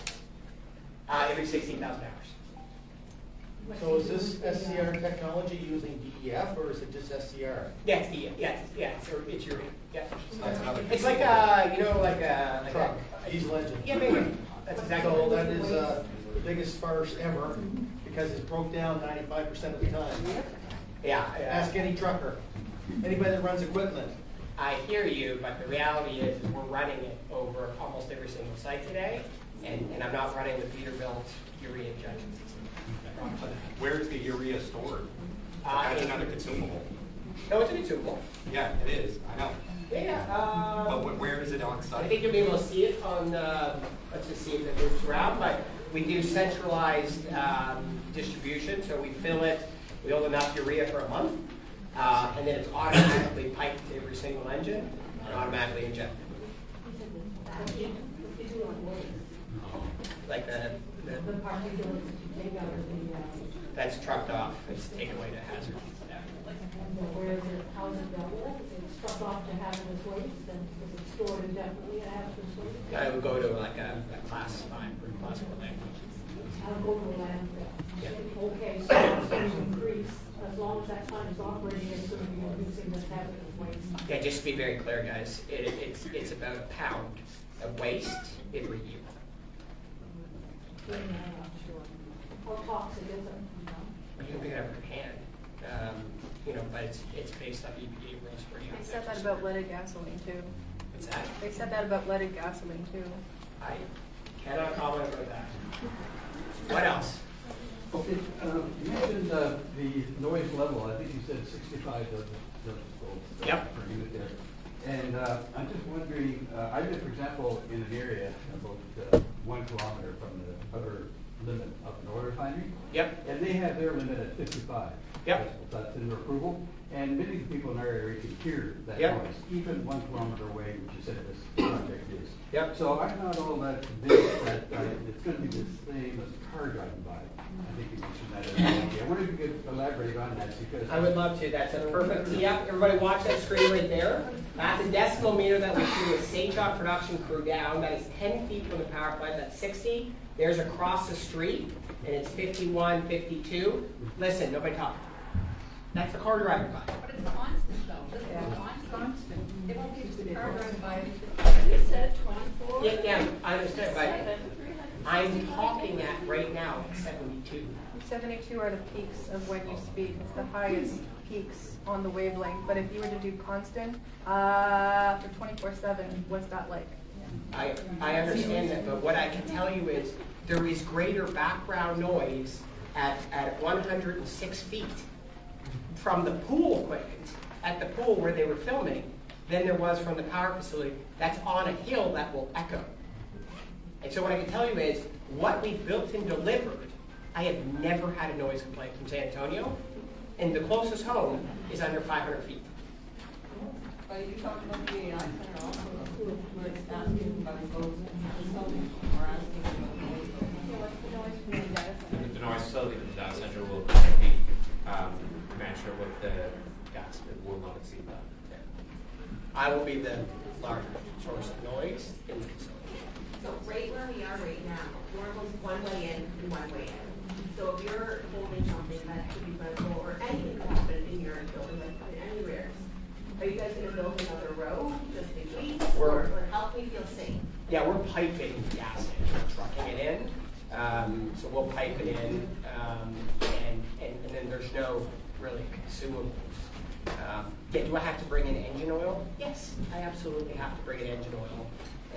Every 16,000 hours. So is this SCR technology using DEF or is it just SCR? Yeah, it's the so it's your yeah. That's another- It's like you know, like Truck, diesel engine. Yeah, maybe. That's exactly So what that is the biggest farce ever because it's broke down 95% of the time. Yeah. Ask any trucker, anybody that runs equipment. I hear you, but the reality is we're running it over almost every single site today, and I'm not running the Peterbilt urea injection system. Where is the urea stored? That's another consumable. No, it's a consumable. Yeah, it is. I know. Yeah. But where is it on site? I think you'll be able to see it on, let's just see if it moves around, but we do centralized distribution, so we fill it, we hold enough urea for a month, and then it's automatically piped to every single engine and automatically injected. Like the particulates that you take out of the, that's trucked off, it's taken away to hazard. Yeah. where is it, how is it dealt with? Is it struck off to hazardous waste, and is it stored indefinitely at hazardous waste? I would go to like a class 5 or class 4 language. I'll go to a landfill. Yeah. Okay, so it's going to increase, as long as that plant is operating, it's going to be reducing the hazardous waste. Yeah, just to be very clear, guys, it's about a pound of waste every year. How toxic is it? You can pick it up with your hand, but it's based on EPA rules for you. They said that about leaded gasoline too. What's that? They said that about leaded gasoline too. I cannot comment about that. What else? Okay, you mentioned the noise level. I think you said 65 decibels Yep. per unit there. And I'm just wondering, I live, for example, in an area about 1 kilometer from the outer limit of an oil refinery. Yep. And they have their limit at 55. Yep. decibels. That's in their approval. And many of the people in our area can hear that Yep. noise, even 1 kilometer away, which you said this project is. Yep. So I'm not all that convinced that it's going to be the same as a car driving by. I think you mentioned that as an idea. I wonder if you could elaborate on that because I would love to. That's a perfect tee up. Everybody watch that screen right there. That's a decibel meter that we threw a St. John production crew down. That is 10 feet from the power plant. That's 60. There's across the street, and it's 51, 52. Listen, nobody talk. That's the car driving by. But it's constant though, isn't it? Constant. It won't be just a car driving by. You said 24. Yeah, I understand, but I'm talking at right now at 72. 72 are the peaks of when you speak. It's the highest peaks on the wavelength. But if you were to do constant for 24/7, what's that like? I understand that, but what I can tell you is there is greater background noise at 106 feet from the pool equipment at the pool where they were filming than there was from the power facility that's on a hill that will echo. And so what I can tell you is, what we built and delivered, I have never had a noise complaint from San Antonio, and the closest home is under 500 feet. But you talked about the AI center also, we're asking about those facilities, we're asking about What's the noise from the data center? The noise facility from the data center will be commensurate with the gas, it will not exceed that. I will be the large source of noise in the facility. So right where we are right now, Lorneville's one way in and one way in. So if you're holding something that could be critical or anything could happen in your building, like anywhere, are you guys gonna build another road just in case, or help me feel safe? Yeah, we're piping gas in, we're trucking it in. So we'll pipe it in, and then there's no really consumables. Yeah, do I have to bring in engine oil? Yes, I absolutely have to bring in engine oil.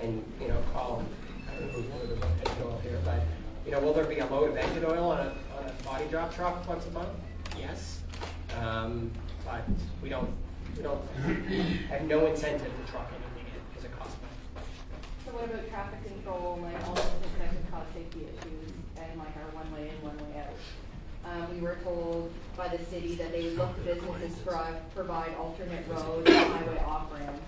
And, call, I don't know who's loaded with engine oil here, but, will there be a load of engine oil on a body drop truck once a month? Yes. But we don't have no incentive to truck anything in because it costs money. So what about traffic control, like all those things that could cause safety issues and like our one way in, one way out? We were told by the city that they would look to businesses to provide alternate road and highway off-ramps.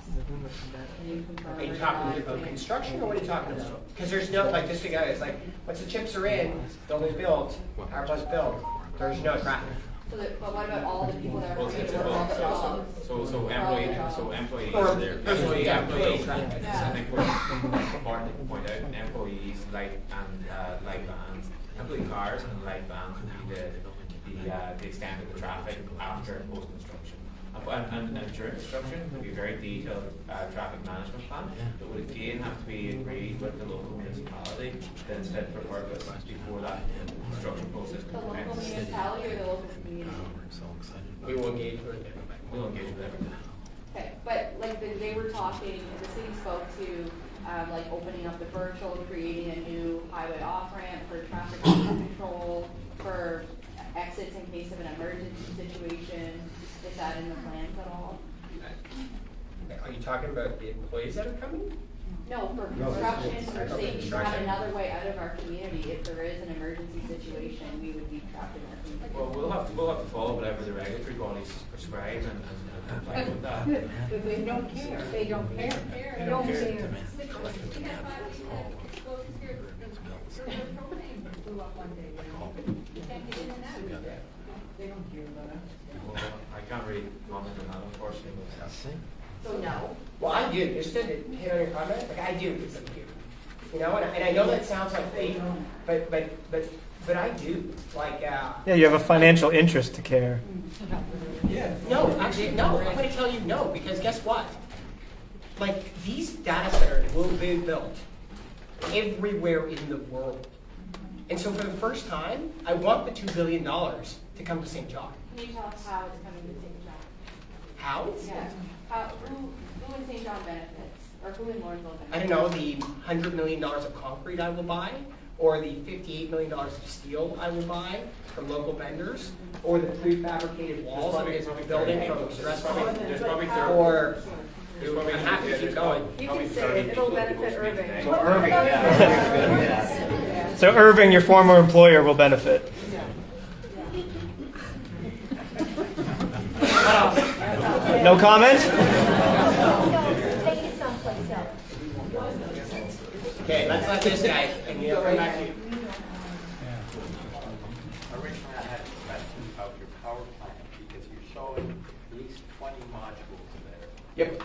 Can you confirm? Are you talking about construction or what are you talking about? Because there's no, just to go, it's like, once the chips are in, building's built, power plant's built, there's no traffic. But what about all the people that are Well, working it's- for all the jobs? So employees Or there. employee Employees. traffic. I think what's important to point out, employees, light vans, employee cars and light vans would be the extent of the traffic after post-construction. And during construction, there will be a very detailed traffic management plan that would again have to be agreed with the local municipality that is fit for purpose before that construction process The can local commence. municipality or the local community? We will engage with everybody. We'll engage with everyone. Okay, but like they were talking, the city spoke to like opening up the virtual, creating a new highway off-ramp for traffic control, for exits in case of an emergency situation. Is that in the plans at all? Are you talking about the employees that are coming? No, for No, construction, for for safety, to have construction. another way out of our community. If there is an emergency situation, we would be trapped in our community. Well, we'll have to follow whatever the regulatory bodies prescribe and comply with that. But they don't care. They don't care. They don't care. They don't care about us. Well, I can't really comment on that, unfortunately. So no. Well, I do, just to hit on your comment, like I do, because I'm here. And I know that sounds like fake, but I do, like, Yeah, you have a financial interest to care. no, actually, no, I'm gonna tell you no, because guess what? Like, these data centers will be built everywhere in the world. And so for the first time, I want the $2 billion to come to St. John. Can you tell us how it's coming to St. John? How? Yeah. Who in St. John benefits? Or who in Lorneville benefits? I don't know, the $100 million of concrete I will buy, or the $58 million of steel I will buy from local vendors, or the prefabricated walls I'm building from stress There's probably or I'm happy to keep going. You can say it, it'll benefit Irving. So Irving, yeah. So Irving, your former employer, will benefit. No comment? Take it someplace else. Okay, let's let this guy, and we'll come back to you. Originally, I had a question about your power plant, because you're showing at least 20 modules there. Yep.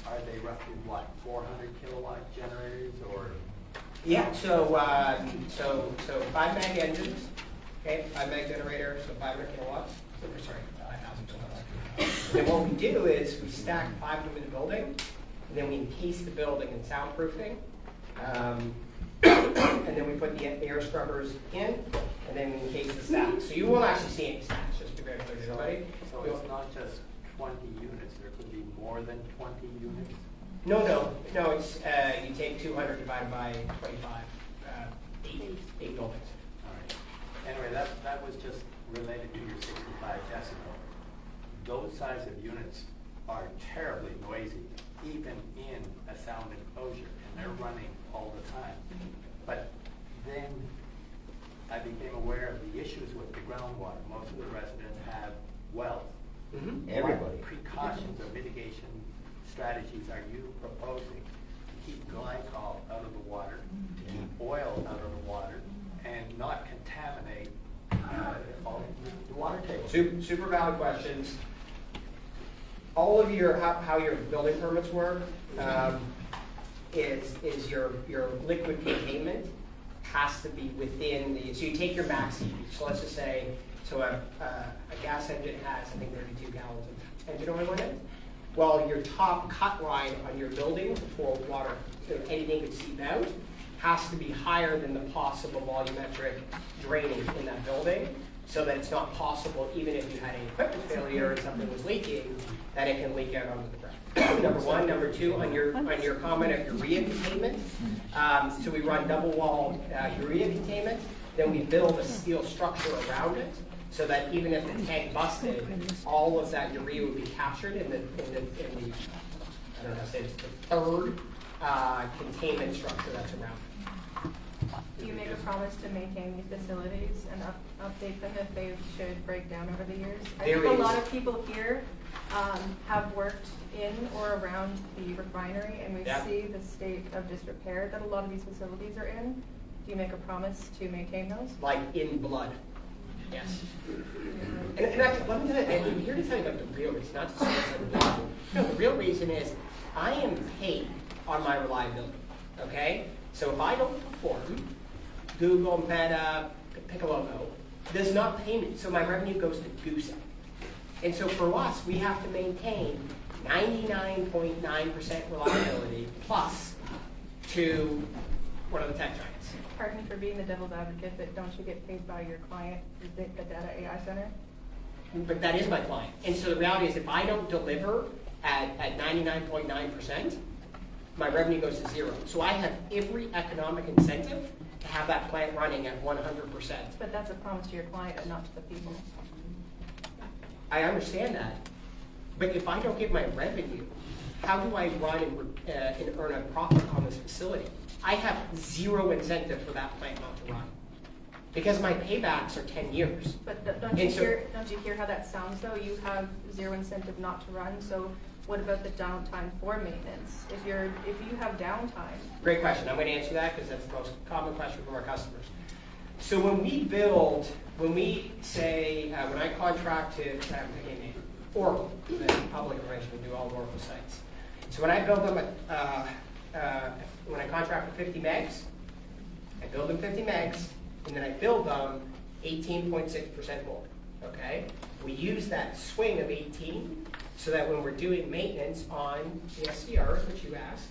Are they roughly, what, 400 kilowatt generators, or? Yeah, so 5 meg engines, okay, 5 meg generator, so 500 kilowatts, sorry, 5,000 kilowatts. Then what we do is we stack 5 of them in the building, and then we encase the building in soundproofing. And then we put the air scrubbers in, and then we encase the stack. So you won't actually see any stacks, just to be very clear to everybody. So it's not just 20 units, there could be more than 20 units? No, it's, you take 200 divided by 25, 8 buildings. All right. Anyway, that was just related to your 65 decibel. Those size of units are terribly noisy. even in a sound enclosure, and they're running all the time. But then I became aware of the issues with the groundwater. Most of the residents have wells. Everybody. What precautions or mitigation strategies are you proposing to keep glycol out of the water, to keep oil out of the water, and not contaminate all the water table? Super valid questions. All of your, how your building permits work is your liquid containment has to be within the, so you take your max EV. So let's just say, so a gas engine has, I think, 32 gallons of engine oil in it. Well, your top cut line on your building before water, so anything could seep out, has to be higher than the possible volumetric draining in that building, so that it's not possible, even if you had an equipment failure and something was leaking, that it can leak out onto the ground. Number one. Number two, on your comment of urea containment, so we run double wall urea containment, then we build a steel structure around it, so that even if the tank busted, all of that urea would be captured in the I don't know how to say it, it's the third containment structure that's around it. Do you make a promise to maintain these facilities and update them if they should break down over the years? I think a lot of people here have worked in or around the refinery, and we see the state of disrepair that a lot of these facilities are in. Do you make a promise to maintain those? Like in blood. Yes. And actually, let me tell you, I'm here to tell you about the real reason, not to say it's no, the real reason is I am paid on my reliability. Okay? So if I don't perform, Google, Meta, pick a logo, does not pay me. So my revenue goes to Goose. And so for us, we have to maintain 99.9% reliability plus to one of the tech giants. Pardon me for being the devil's advocate, but don't you get paid by your client, the data AI center? But that is my client. And so the reality is if I don't deliver at 99.9%, my revenue goes to zero. So I have every economic incentive to have that plant running at 100%. But that's a promise to your client and not to the people. I understand that. But if I don't get my revenue, how do I run and earn a profit on this facility? I have zero incentive for that plant not to run because my paybacks are 10 years. But don't you hear how that sounds though? You have zero incentive not to run, so what about the downtime for maintenance? If you have downtime. Great question. I'm going to answer that because that's the most common question from our customers. So when we say, when I contract to Oracle, the public arrangement, we do all Oracle sites. So when I build them, when I contract for 50 megs, I build them 50 megs, and then I build them 18.6% more, okay? We use that swing of 18 so that when we're doing maintenance on the SCRs, which you asked,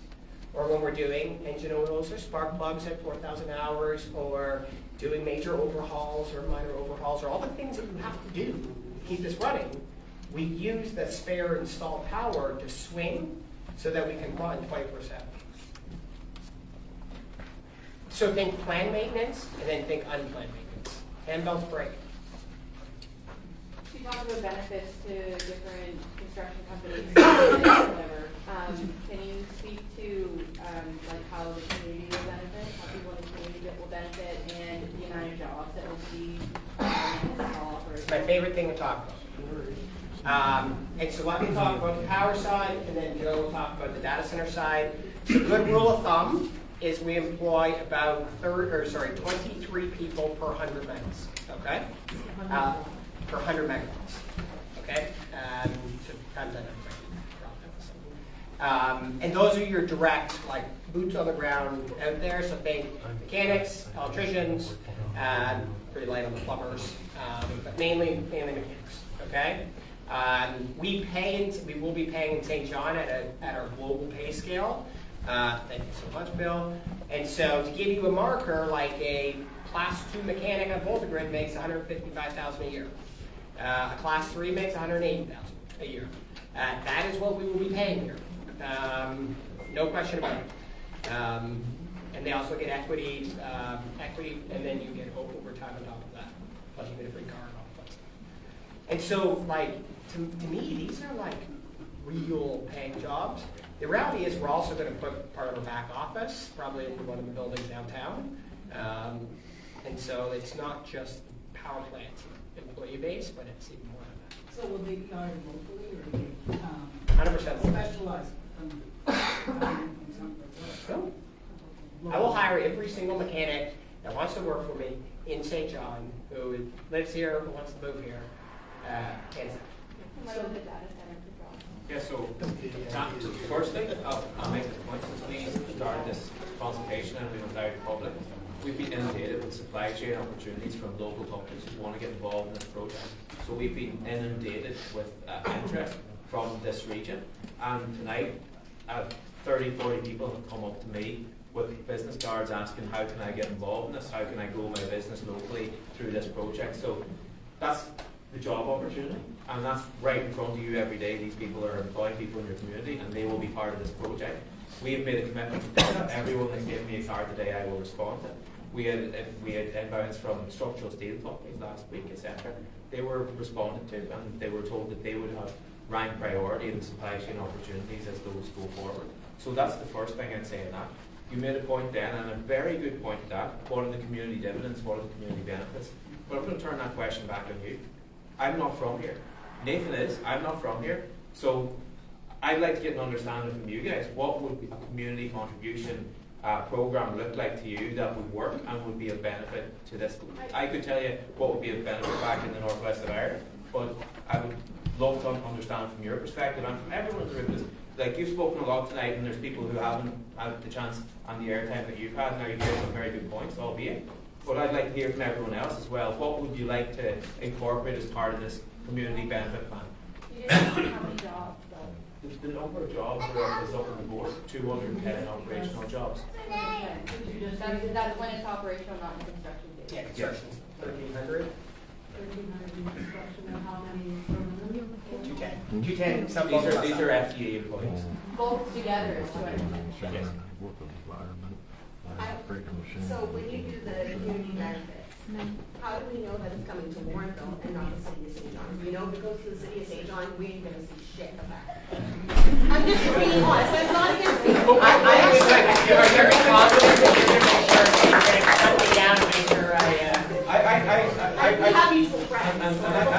or when we're doing engine oils or spark plugs at 4,000 hours, or doing major overhauls or minor overhauls, or all the things that you have to do to keep this running, we use the spare installed power to swing so that we can run 24/7. So think planned maintenance, and then think unplanned maintenance. Handbells break. You talk about benefits to different construction companies, whatever. Can you speak to like how the community will benefit, how people in the community will benefit, and the amount of jobs that will be It's my favorite thing to talk about. And so let me talk about the power side, and then Joe will talk about the data center side. So a good rule of thumb is we employ about 23 people per 100 megawatts, okay? Per 100 megawatts, okay? So times that number. And those are your direct, like, boots on the ground out there. So think mechanics, electricians, pretty light on the plumbers, but mainly mechanics, okay? We will be paying in St. John at our global pay scale. Thank you so much, Bill. And so to give you a marker, like a Class 2 mechanic at VoltaGrid makes $155,000 a year. A Class 3 makes $180,000 a year. That is what we will be paying here. No question about it. And they also get equity, and then you get overtime on top of that. Plus you get a free car and all that stuff. And so, like, to me, these are like real paying jobs. The reality is we're also going to put part of our back office, probably into one of the buildings downtown. And so it's not just power plant employee base, but it's even more than that. So will they be hired locally or they, 100% local. specialized in something? No. I will hire every single mechanic that wants to work for me in St. John, who lives here, who wants to move here, hands down. What about the data center for jobs? Yeah, so firstly, I'll make the point, since we started this consultation and we went out in public, we've been inundated with supply chain opportunities from local companies who want to get involved in this project. So we've been inundated with interest from this region. And tonight, 30, 40 people have come up to me with business cards asking, how can I get involved in this? How can I grow my business locally through this project? So that's the job opportunity, and that's right in front of you every day. These people are employing people in your community, and they will be part of this project. We have made a commitment to do that. Everyone that's given me a card today, I will respond to. We had inbounds from structural steel companies last week, etc. They were responded to, and they were told that they would have rank priority in the supply chain opportunities as those go forward. So that's the first thing I'd say in that. You made a point then, and a very good point at that. What are the community dividends? What are the community benefits? But I'm going to turn that question back on you. I'm not from here. Nathan is. I'm not from here. So I'd like to get an understanding from you guys. What would a community contribution program look like to you that would work and would be of benefit to this? I could tell you what would be of benefit back in the northwest of Ireland, but I would love to understand from your perspective and from everyone in the room. Because, like, you've spoken a lot tonight, and there's people who haven't had the chance and the airtime that you've had. Now you've made some very good points, albeit. But I'd like to hear from everyone else as well. What would you like to incorporate as part of this community benefit plan? You didn't know how many jobs, though. The number of jobs is up on the board, 210 operational jobs. That's when it's operational, not in construction days. Yeah, construction's 1,300. 1,300 in construction, and how many permanent? 210. Some These people are FTA employees. Both together is 200. Yes. So when you do the community benefits, how do we know that it's coming to Lorneville and not the city of St. John? We know if it goes to the city of St. John, we ain't gonna see shit of that. I'm just being honest, that's not against you. I was like, you're very positive that you're going to make sure that you're going to cut me down and make sure We have mutual friends.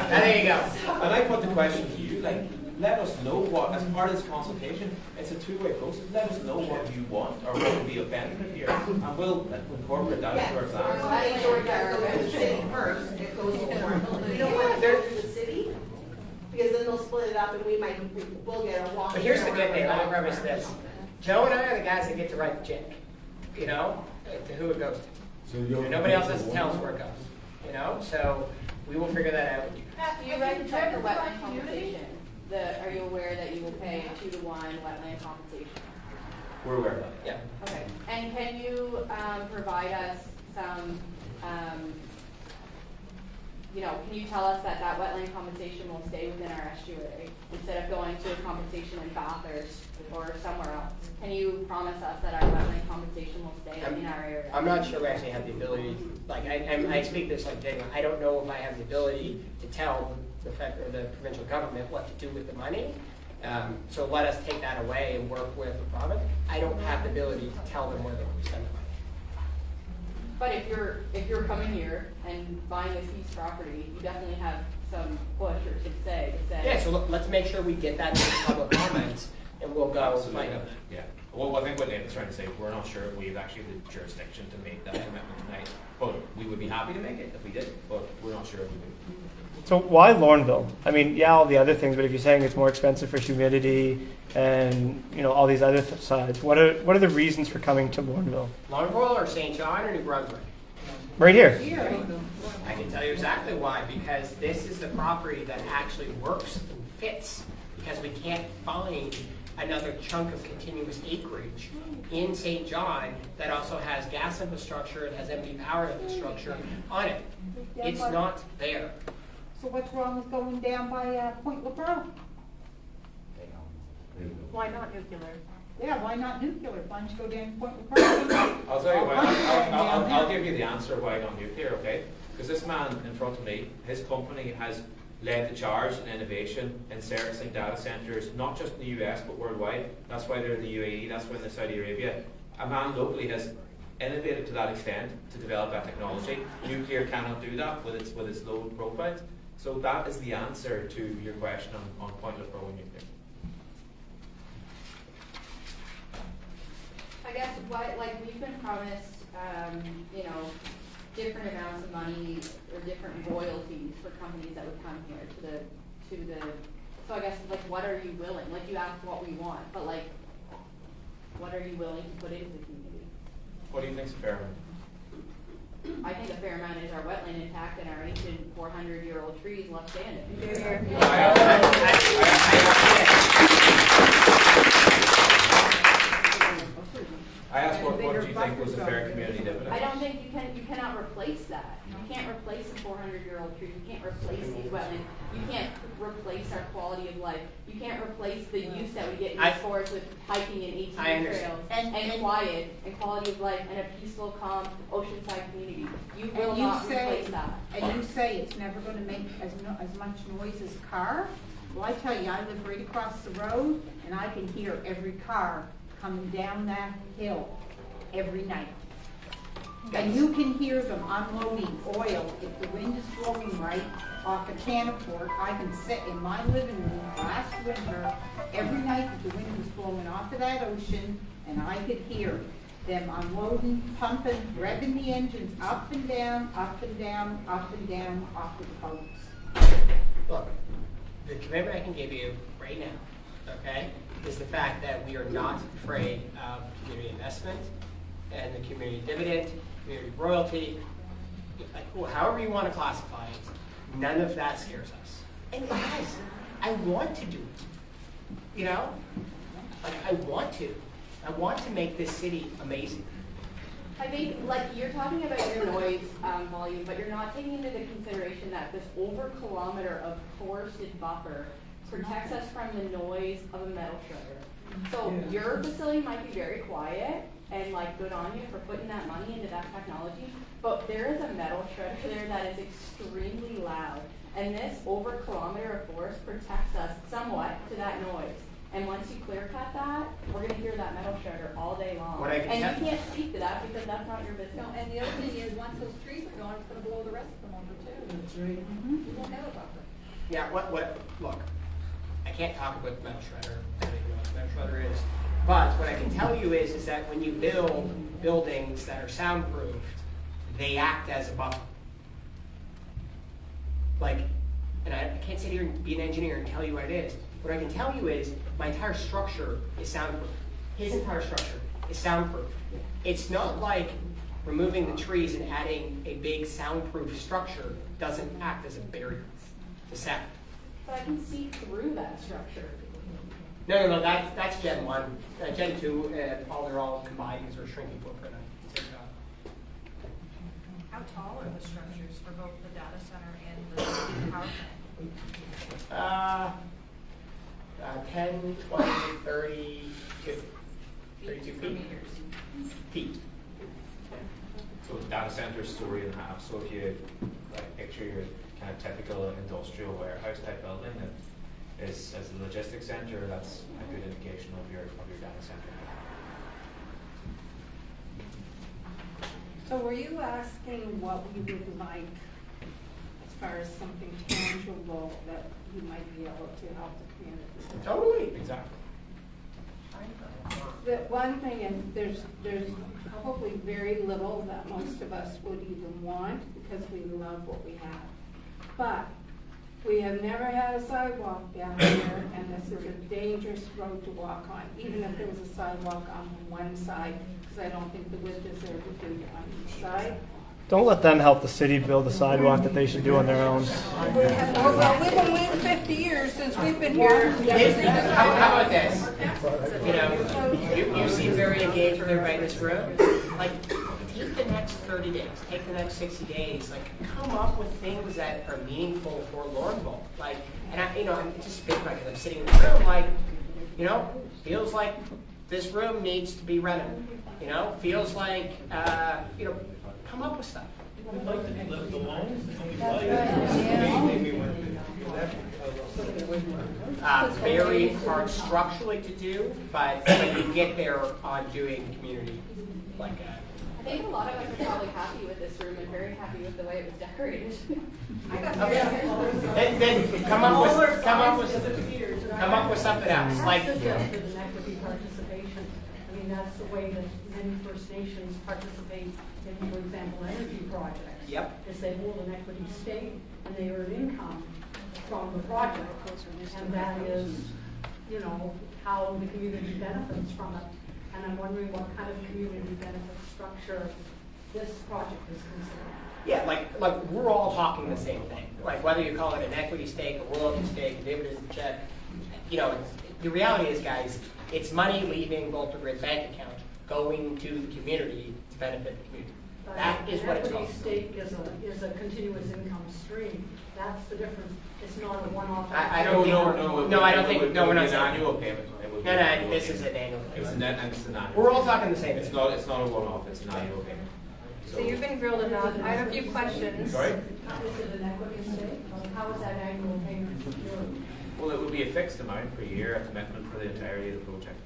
there you go. And I put the question to you, like, let us know what, as part of this consultation, it's a two-way process. Let us know what you want or what would be a benefit here, and we'll incorporate that into our plans. We'll make sure that goes to the city first, it goes to Lorneville. We don't want to go to the city, because then they'll split it up and we'll get a walk. But here's the good thing, let me premise this. Joe and I are the guys that get to write the check, you know, to who it goes to. And nobody else has to tell us where it goes, you know, so we will figure that out with you. Do you write the check for wetland compensation? Are you aware that you will pay 2-to-1 wetland compensation? We're aware of that. Yeah. Okay. And can you provide us some, can you tell us that wetland compensation will stay within our estuary instead of going to a compensation in Bathurst or somewhere else? Can you promise us that our wetland compensation will stay in our area? I'm not sure we actually have the ability, like, I speak this like Daniel, I don't know if I have the ability to tell the provincial government what to do with the money. So let us take that away and work with the province. I don't have the ability to tell them where they will spend the money. But if you're coming here and buying this piece of property, you definitely have some push or some say to say. Yeah, so let's make sure we get that in the public comments, and we'll go find out. Yeah. Well, I think what Nathan's trying to say, we're not sure if we have actually the jurisdiction to make that commitment tonight. But we would be happy to make it if we did, but we're not sure if we do. So why Lorneville? I mean, yeah, all the other things, but if you're saying it's more expensive for humidity and all these other sides, what are the reasons for coming to Lorneville? Lorneville or St. John or New Brunswick? Right here. I can tell you exactly why, because this is the property that actually works and fits, because we can't find another chunk of continuous acreage in St. John that also has gas infrastructure, it has empty power infrastructure on it. It's not there. So what's wrong with going down by Point LeBron? Why not nuclear? Yeah, why not nuclear? Why don't you go down to Point LeBron? I'll tell you why. I'll give you the answer why not nuclear, okay? Because this man in front of me, his company has led the charge in innovation in servicing data centers, not just in the US but worldwide. That's why they're in the UAE, that's why they're in Saudi Arabia. A man locally has innovated to that extent to develop that technology. Nuclear cannot do that with its low profile. So that is the answer to your question on pointless pro and nuclear. I guess what, like, we've been promised, you know, different amounts of money or different royalties for companies that would come here to the. So I guess, like, what are you willing? Like, you asked what we want, but like, what are you willing to put into the community? What do you think is a fair amount? I think a fair amount is our wetland intact and our ancient 400-year-old trees left standing. I asked what do you think was a fair community dividend? I don't think you cannot replace that. You can't replace a 400-year-old tree. You can't replace these wetlands. You can't replace our quality of life. You can't replace the use that we get in these forests with hiking and ATV trails and quiet and quality of life and a peaceful, calm, oceanside community. You will not replace that. And you say it's never going to make as much noise as a car? Well, I tell you, I live right across the road, and I can hear every car coming down that hill every night. And you can hear them unloading oil. If the wind is blowing right off a Canaport, I can sit in my living room last winter every night that the wind was blowing off of that ocean, and I could hear them unloading, pumping, revving the engines up and down, up and down, up and down off of the boats. Look, the commitment I can give you right now, okay, is the fact that we are not afraid of community investment and the community dividend, community royalty, however you want to classify it. None of that scares us. And guys, I want to do it. You know? Like, I want to. I want to make this city amazing. I think, like, you're talking about your noise volume, but you're not taking into consideration that this over-kilometer of forested buffer protects us from the noise of a metal shredder. So your facility might be very quiet and, like, good on you for putting that money into that technology, but there is a metal shredder there that is extremely loud, and this over-kilometer of forest protects us somewhat to that noise. And once you clear cut that, we're going to hear that metal shredder all day long. And you can't speak to that because that's not your business. No, and the other thing is, once those trees are gone, it's going to blow the rest of them over too. That's right. You won't have a buffer. Yeah, look, I can't talk about the metal shredder. I don't even know what the metal shredder is. But what I can tell you is that when you build buildings that are soundproofed, they act as a buffer. Like, and I can't sit here and be an engineer and tell you what it is. What I can tell you is my entire structure is soundproof. His entire structure is soundproof. It's not like removing the trees and adding a big soundproof structure doesn't act as a barrier to sound. But I can see through that structure. No, that's Gen 1. Gen 2, they're all combined because we're shrinking footprint. How tall are the structures for both the data center and the power plant? 10, 20, 30, 50, 32 feet. So data center story and a half. So if you like picture your kind of typical industrial warehouse type building that is as a logistics center, that's a good indication of your data center. So were you asking what we would like as far as something tangible that you might be able to help the community? Totally, exactly. The one thing is there's probably very little that most of us would even want because we love what we have. But we have never had a sidewalk down here, and this is a dangerous road to walk on, even if there was a sidewalk on one side, because I don't think the width is there to do on each side. Don't let them help the city build the sidewalk that they should do on their own. Well, we've been waiting 50 years since we've been here. How about this? You know, you seem very engaged with everybody in this room. Like, take the next 30 days, take the next 60 days, like, come up with things that are meaningful for Lorneville. Like, and I'm just thinking about it because I'm sitting in the room, like, feels like this room needs to be renovated. Feels like, come up with stuff. We'd like to be left alone. Very hard structurally to do, but you get there on doing community like that. I think a lot of us are probably happy with this room and very happy with the way it was decorated. Then come up with something else. Like suggested an equity participation. I mean, that's the way that many First Nations participate in, for example, energy projects. Yep. Is they hold an equity stake and they earn income from the project. And that is, you know, how the community benefits from it. And I'm wondering what kind of community benefit structure this project is considering. yeah, like we're all talking the same thing. Like whether you call it an equity stake, a royalty stake, a dividend check, you know, the reality is, guys, it's money leaving VoltaGrid bank account going to the community to benefit the community. That is what it's called. An equity stake is a continuous income stream. That's the difference. It's not a one-off. I don't think. I don't think. No, we're not saying. Annual payment. No, this is an annual It's an annual. We're all talking the same. It's not a one-off. It's an annual payment. So you've been grilled enough. I have a few questions. Sorry? Is it an equity stake? How is that annual payment secured? Well, it would be a fixed amount per year, a commitment for the entirety of the project.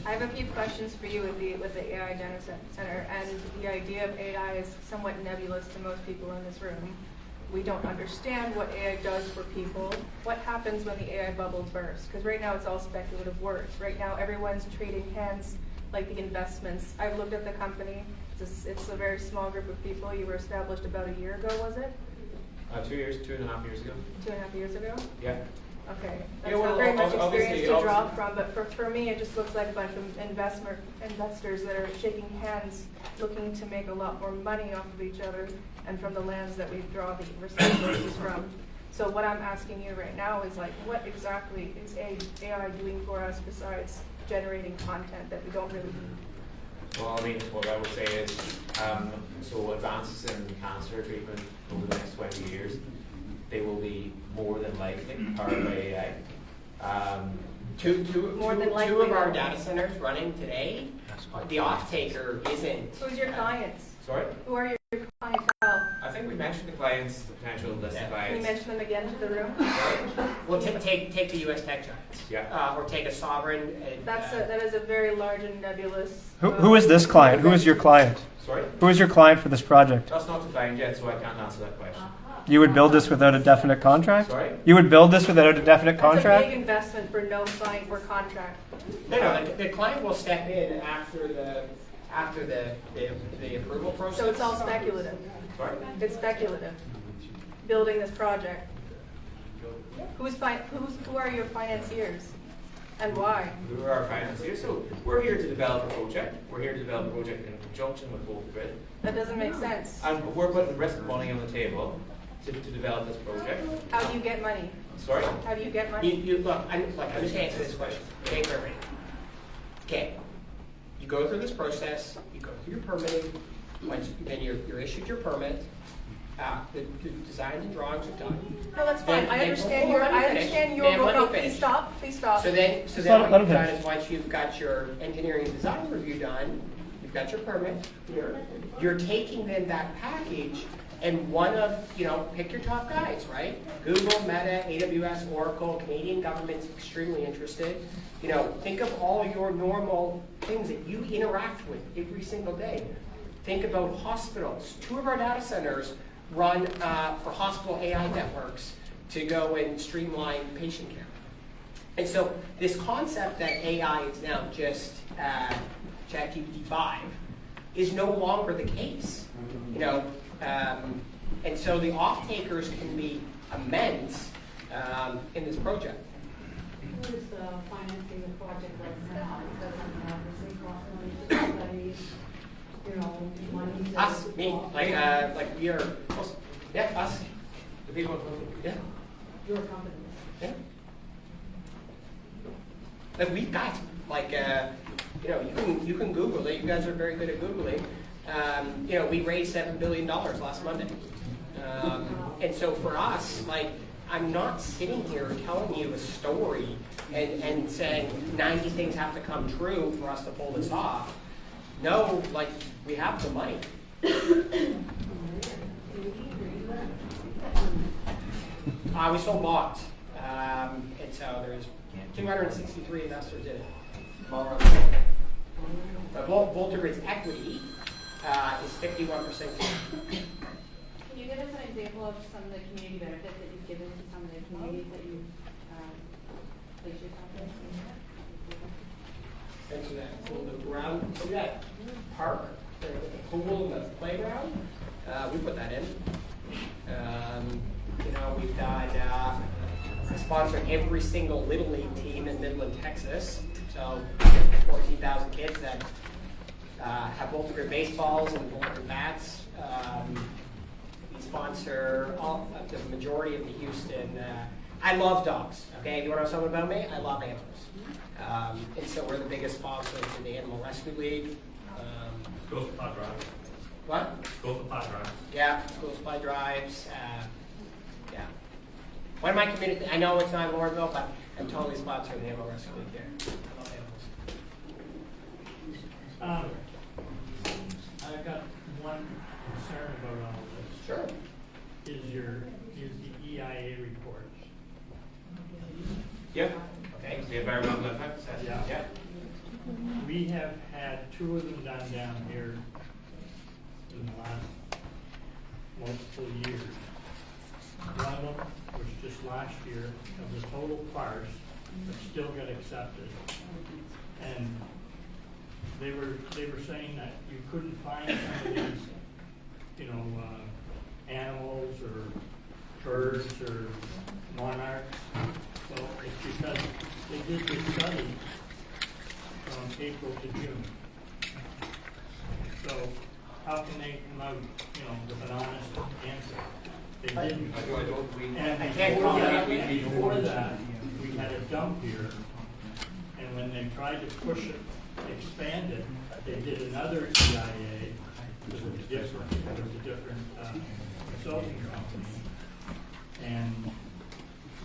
I have a few questions for you with the AI Data Center, and the idea of AI is somewhat nebulous to most people in this room. We don't understand what AI does for people. What happens when the AI bubble bursts? Because right now it's all speculative words. Right now everyone's trading hands like the investments. I've looked at the company. It's a very small group of people. You were established about a year ago, was it? 2 years, 2.5 years ago. 2.5 years ago? Yeah. Okay, that's Yeah, well, not very much obviously- experience to draw from, but for me, it just looks like a bunch of investors that are shaking hands, looking to make a lot more money off of each other and from the lands that we draw the resources from. So what I'm asking you right now is like, what exactly is AI doing for us besides generating content that we don't really need? Well, I mean, what I would say is, so advances in cancer treatment over the next 20 years, they will be more than likely powered by AI. Two of our data centers running today, the off-taker isn't. Who's your clients? Sorry? Who are your clientele? I think we mentioned the clients, the potential list of Can you clients. mention them again to the room? Well, take the U.S. tech giants. Yeah. Or take a sovereign. That is a very large and nebulous. Who is this client? Who is your client? Sorry? Who is your client for this project? That's not defined yet, so I can't answer that question. You would build this without a definite contract? Sorry? You would build this without a definite contract? It's a big investment for no client or contract. No, the client will step in after the approval process. So it's all speculative. Sorry? It's speculative. Building this project. Who are your financiers? And why? Who are our financiers? So we're here to develop a project. We're here to develop a project in conjunction with VoltaGrid. That doesn't make sense. And we're putting risk money on the table to develop this project. How do you get money? Sorry? How do you get money? I'm just going to answer this question. Okay. You go through this process. You go through your permitting. Then you're issued your permit. The designs and drawings are done. No, that's fine. I understand your Ma'am, let me no, finish. Please stop. Please stop. So then what you've done is once you've got your engineering and design review done, you've got your permit here, you're taking then that package and pick your top guys, right? Google, Meta, AWS, Oracle, Canadian government's extremely interested. Think of all your normal things that you interact with every single day. Think about hospitals. 2 of our data centers run for hospital AI networks to go and streamline patient care. And so this concept that AI is now just ChatGPT 5 is no longer the case. And so the off-takers can be immense in this project. Who is financing the project right now? Because obviously cost money to studies, money. Us, me, like we are. Yeah, us. The people. Yeah. Your company. Yeah. Like we guys, you can Google it. You guys are very good at Googling. We raised $7 billion last Monday. And so for us, I'm not sitting here telling you a story and saying 90 things have to come true for us to pull this off. No, we have the money. We sold bonds. And so there's 263 investors in it. But VoltaGrid's equity is 51%. Can you give us an example of some of the community benefits that you've given to some of the communities that you've placed yourself in? Thanks for that. So the ground, see that park, the pool and the playground? We put that in. You know, we've got sponsored every single Little League team in Midland, Texas. So 14,000 kids that have VoltaGrid baseballs and VoltaGrid bats. We sponsor all the majority of the Houston. I love dogs. Okay, you want to know something about me? I love animals. And so we're the biggest sponsor for the Animal Rescue League. School supply drives. What? School supply drives. Yeah, school supply drives. Yeah. One of my community, I know it's not in Lorneville, but I'm totally sponsoring the Animal Rescue League there. I love animals. I've got one concern about all this. Sure. Is the EIA reports. Yep. Okay, the environmental impact assessment. Yeah. We have had 2 of them done down here in the last multiple years. One of them was just last year. It was a total farce, but still got accepted. And they were saying that you couldn't find some of these, animals or birds or monarchs. So it's because they did this study from April to June. So how can they come out, with an honest answer? They didn't. And before that, we had a dump here, and when they tried to push it, expand it, they did another EIA. It was different. It was a different consulting company, and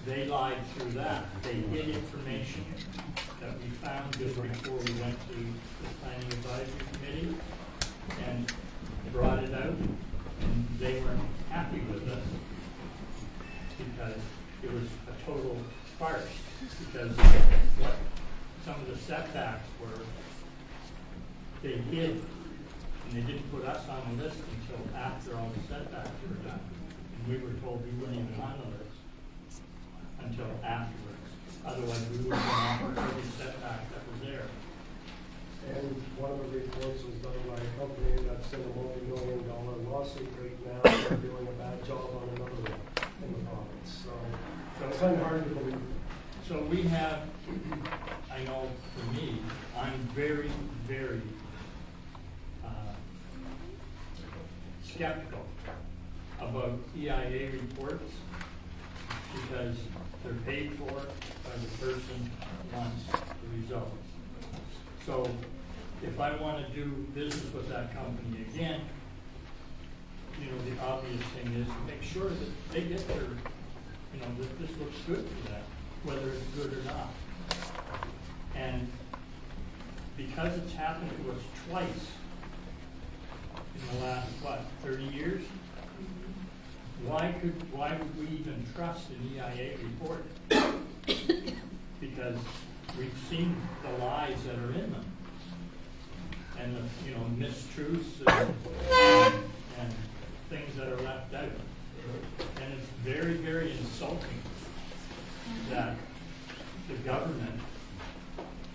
they lied through that. They hid information that we found just before we went to the Planning Advisory Committee and brought it out, and they weren't happy with us because it was a total farce, because what some of the setbacks were, they hid, and they didn't put us on the list until after all the setbacks were done. And we were told we weren't even on the list until afterwards. Otherwise, we would have been offered every setback that was there. And one of the reports was done by a company that's in a multi-million-dollar lawsuit right now. They're doing a bad job on another one in the province. So it's kind of hard to believe. So we have, I know for me, I'm very, very skeptical about EIA reports because they're paid for by the person who wants the results. So if I want to do business with that company again, the obvious thing is to make sure that they get their, that this looks good for them, whether it's good or not. And because it's happened to us twice in the last, 30 years, why would we even trust an EIA report? Because we've seen the lies that are in them, and the mistruths and things that are left out. And it's very, very insulting that the government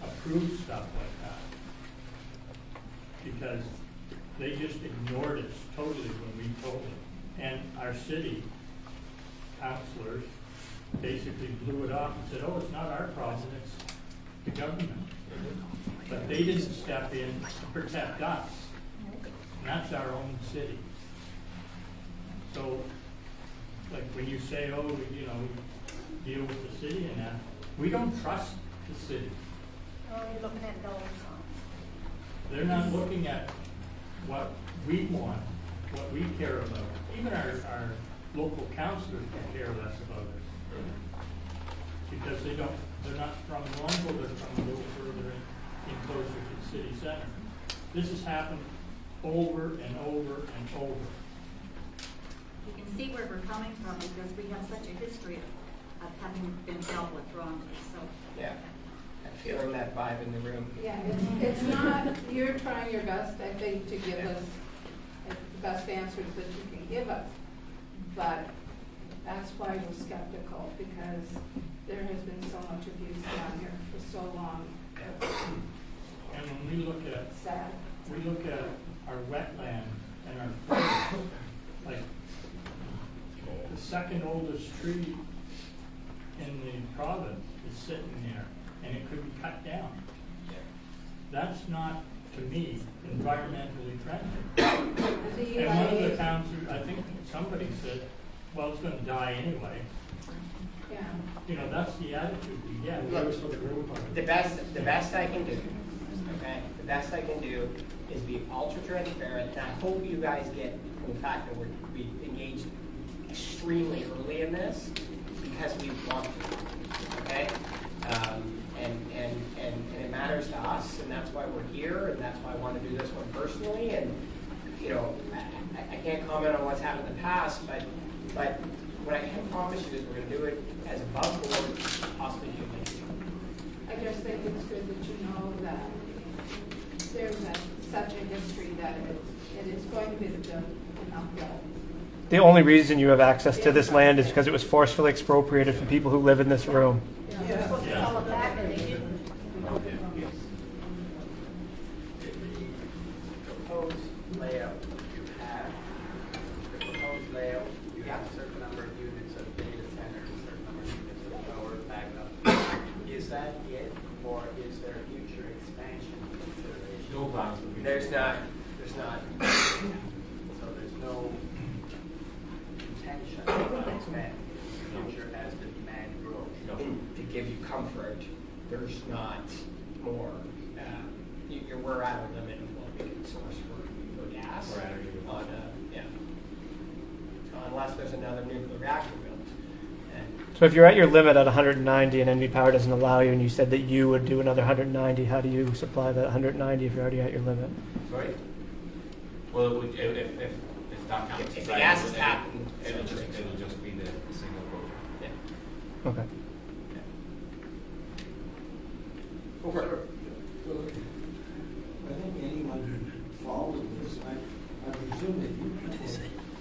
approves stuff like that, because they just ignored us totally when we told them. And our city councilors basically blew it off and said, oh, it's not our problem, it's the government. But they didn't step in to protect us. And that's our own city. So, like when you say, oh, we deal with the city and that, we don't trust the city. Oh, you're looking at dollars. They're not looking at what we want, what we care about. Even our local councilors can care less about us. Because they're not from Lorneville, they're from a little further in closer to the city center. This has happened over and over and over. You can see where we're coming from because we have such a history of having been dealt with wrongly, so. Yeah, I'm feeling that vibe in the room. Yeah, it's not, you're trying your best, I think, to give us the best answers that you can give us. But that's why we're skeptical, because there has been so much abuse down here for so long. And when we look at, Sad. we look at our wetland and our forest, like the second oldest tree in the province is sitting there, and it could be cut down. That's not, to me, environmentally friendly. And one of the towns, I think somebody said, well, it's gonna die anyway. Yeah. You know, that's the attitude we get. Look, the best I can do, okay, the best I can do is be ultra transparent, and I hope you guys get the fact that we engaged extremely early in this because we want to, okay? And it matters to us, and that's why we're here, and that's why I want to do this one personally, and, you know, I can't comment on what's happened in the past, but what I can promise you is we're going to do it as above board as possibly human. I just think it's good that you know that there's such a history that it is going to be an uphill. The only reason you have access to this land is because it was forcefully expropriated from people who live in this room. Proposed layout you have, the proposed layout, you have a certain number of units of data center, a certain number of units of power backup. Is that it, or is there future expansion consideration? No plans. There's not. So there's no intention to expand future as the demand grows? To give you comfort, there's not more. We're at a limit of what we can source for gas. We're at a limit. Unless there's another nuclear reactor built. So if you're at your limit at 190 and NV Power doesn't allow you, and you said that you would do another 190, how do you supply that 190 if you're already at your limit? Sorry? Well, it would, if that counts. If the gas is tapped, it'll just be the single project. Yeah. Okay. Over. I think anyone who followed this, I presume that you people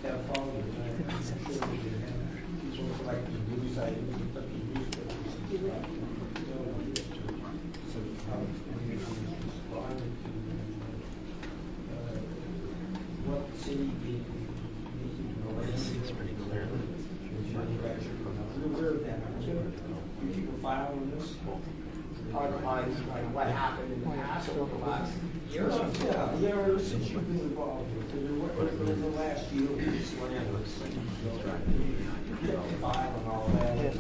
have followed it. I'm sure that you have. People like the news items and the newspapers. So how responded to what the city did. It's pretty clear. You're aware of that, aren't you? You people following this? On what happened in the past over the last year? Yeah, since you've been involved with it, over the last year, this land was file and all that.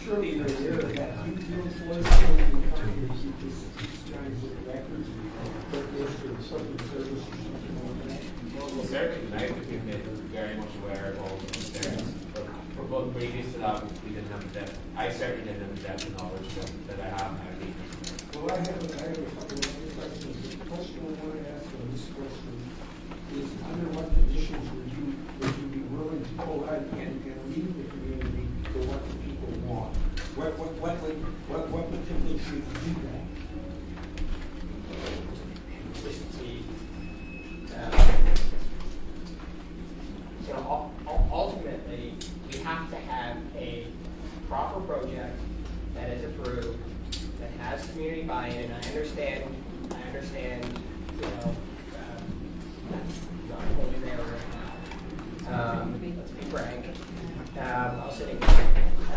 Surely you're aware of that. You feel it's one thing to come here, keep this kinds of records, but there's something service. Well, certainly tonight we've been very much aware of all the concerns, but previous to that, we didn't have the depth. I certainly didn't have the depth of knowledge that I have now. Well, I have a couple of other questions. The question I want to ask on this question is, under what conditions would you be willing to go out and lead the community for what the people want? What would convince you to do that? Ultimately, we have to have a proper project that is approved, that has community buy-in, and I understand, you know, that's not fully there right now. Let's be frank. I'll sit in.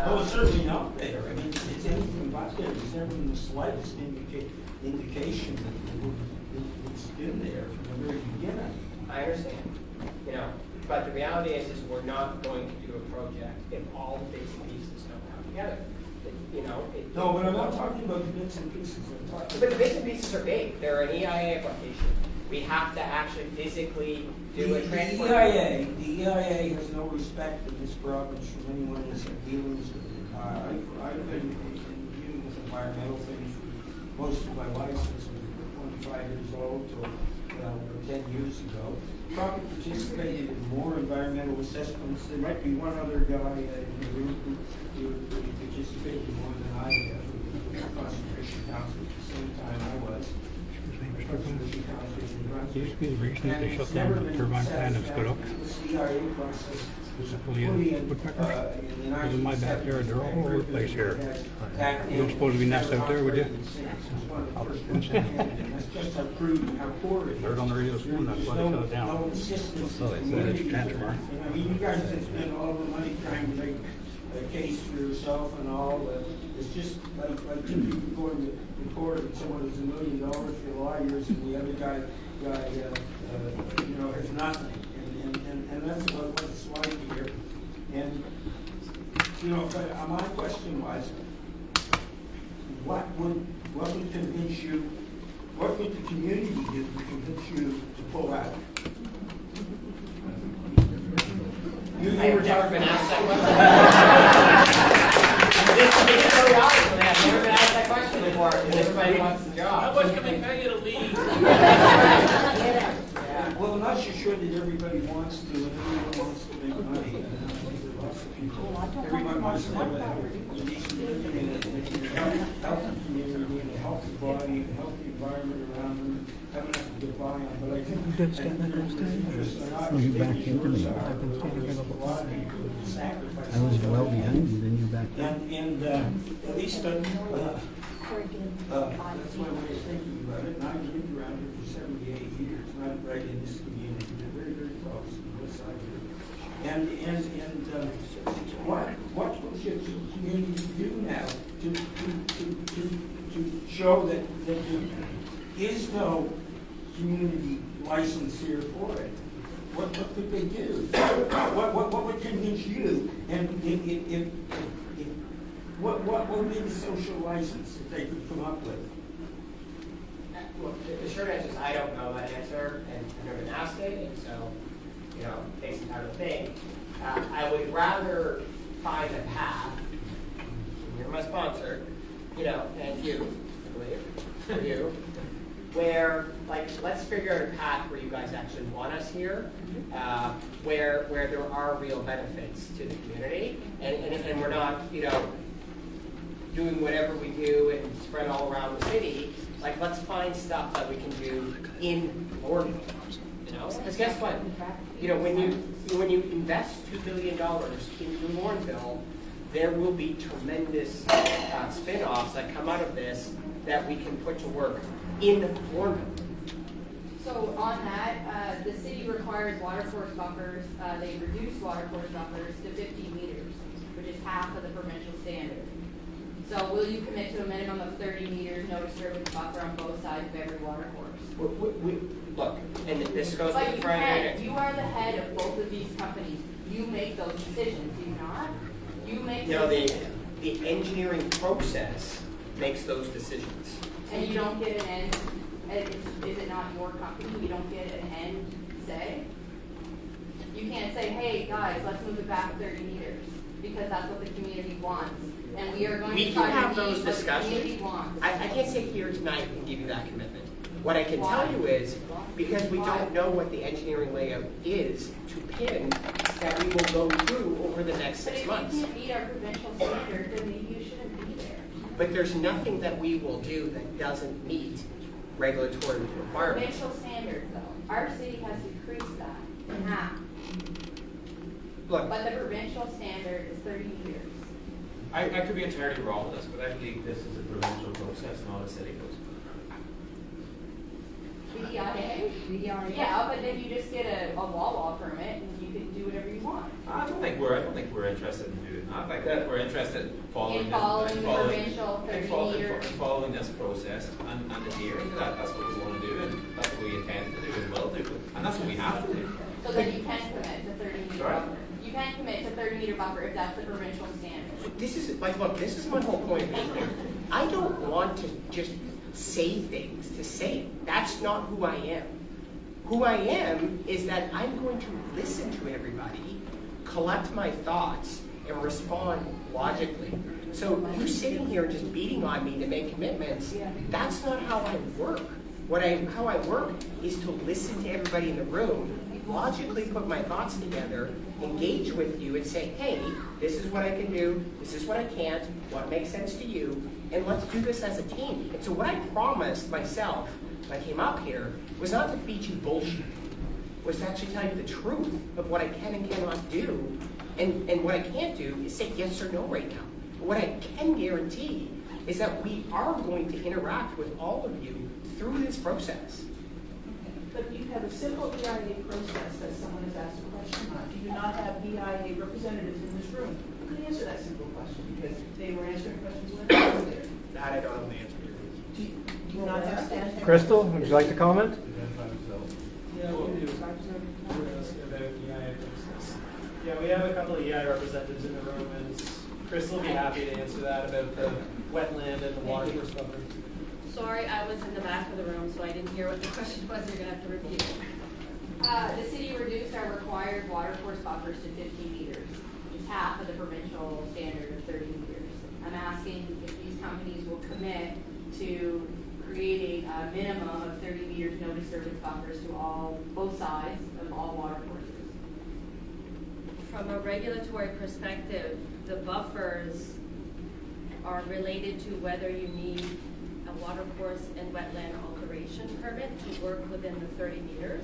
Oh, it's certainly not there. I mean, it's anything but there. There's never been the slightest indication that it's been there from the very beginning. I understand, you know, but the reality is we're not going to do a project if all the bits and pieces don't come together. You know. No, but I'm not talking about the bits and pieces. But the bits and pieces are big. They're an EIA application. We have to actually physically do a transfer. The EIA has no respect in this province from anyone who's had dealings with it. I've been dealing with it environmental thing for most of my life since I was 25 years old till 10 years ago. Probably participated in more environmental assessments. There might be one other guy in the room who participated more than I have with the Conservation Council at the same time I was. There used to be the reason that they shut down the turbine plant and stood up. Woodpeckers. Because in my backyard, they're all over the place here. You don't suppose to be nest out there, would you? Heard on the radio this morning, that's why they shut it down. So they said it's transfer. I mean, you guys have spent all the money trying to make a case for yourself and all. It's just like two people going to court and someone has $1 million for lawyers and the other guy has nothing. And that's what it's like here. And, but my question was, what would convince you, what would the community do to convince you to pull out? I've never been asked that question. This is being so honest with me. I've never been asked that question before, and everybody wants the job. How much can we pay you to leave? Well, I'm not so sure that everybody wants to, and everyone wants to make money. Everyone wants to have a decent living in a healthy community, in a healthy body, a healthy environment around them, have enough to get by on. But I think You stand back on stage? You backed into me. I've been standing right over the I was well behind you, then you backed up. And at least that's my way of thinking about it. And I've lived around here for 78 years, not right in this community, but very, very close to the west side here. And what should the community do now to show that there is no community license here for it? What could they do? What would convince you? And what would be the social license that they could come up with? Well, the short answer is I don't know that answer, and I've never been asked it, and so, it takes some time to think. I would rather find a path, you're my sponsor, and you, I believe, for you, where, let's figure out a path where you guys actually want us here, where there are real benefits to the community, and we're not, doing whatever we do and spread all around the city. Let's find stuff that we can do in Lorneville, Because guess what? When you invest $2 billion in Lorneville, there will be tremendous spin-offs that come out of this that we can put to work in Lorneville. So on that, the city requires water course buffers. They reduce water course buffers to 15 meters, which is half of the provincial standard. So will you commit to a minimum of 30 meters no disturbance buffer on both sides of every water course? Look, and this goes But with you Friday. can. You are the head of both of these companies. You make those decisions, do you not? You make the engineering process makes those decisions. And you don't get an end. Is it not your company? You don't get an end say? You can't say, hey guys, let's move it back 30 meters because that's what the community wants. And we are going to try to have meet those what the discussions. community wants. I can't sit here tonight and give you that commitment. What I can tell you is, because we don't know what the engineering layout is to pin, that we will go through over the next 6 months. But if you can't meet our provincial standard, then maybe you shouldn't be there. But there's nothing that we will do that doesn't meet regulatory requirements. Provincial standards, though. Our city has decreased that in half. Look, But the provincial standard is 30 meters. I could be entirely wrong with this, but I believe this is a provincial process, not a city process. VEIA? Yeah, but then you just get a wall permit and you can do whatever you want. I don't think we're interested in doing that. I think we're interested in following the provincial 30 meter. Following this process and adhering to that. That's what we want to do, and that's what we intend to do and will do, and that's what we have to do. So then you can commit to 30 meter Sorry? buffer. You can commit to 30 meter buffer if that's the provincial standard. this is look, this is my whole point. I don't want to just say things to say it. That's not who I am. Who I am is that I'm going to listen to everybody, collect my thoughts, and respond logically. So you sitting here just beating on me to make commitments, that's not how I work. How I work is to listen to everybody in the room, logically put my thoughts together, engage with you and say, hey, this is what I can do, this is what I can't, what makes sense to you, and let's do this as a team. And so what I promised myself when I came up here was not to feed you bullshit, was to actually tell you the truth of what I can and cannot do. And what I can't do is say yes or no right now. But what I can guarantee is that we are going to interact with all of you through this process. But you have a simple EIA process that someone has asked a question on. Do you not have EIA representatives in this room who could answer that simple question? Because they were answering questions when I was there. That I don't know the answer to. Do you not have staff? Crystal, would you like to comment? Yeah, we do. About EIA process. Yeah, we have a couple of EIA representatives in the room, and Crystal will be happy to answer that about the wetland and the water course buffer. Sorry, I was in the back of the room, so I didn't hear what the question was. You're going to have to repeat it. The city reduced our required water course buffers to 15 meters, which is half of the provincial standard of 30 meters. I'm asking if these companies will commit to creating a minimum of 30 meters no disturbance buffers to both sides of all water courses. From a regulatory perspective, the buffers are related to whether you need a water course and wetland alteration permit to work within the 30 meters.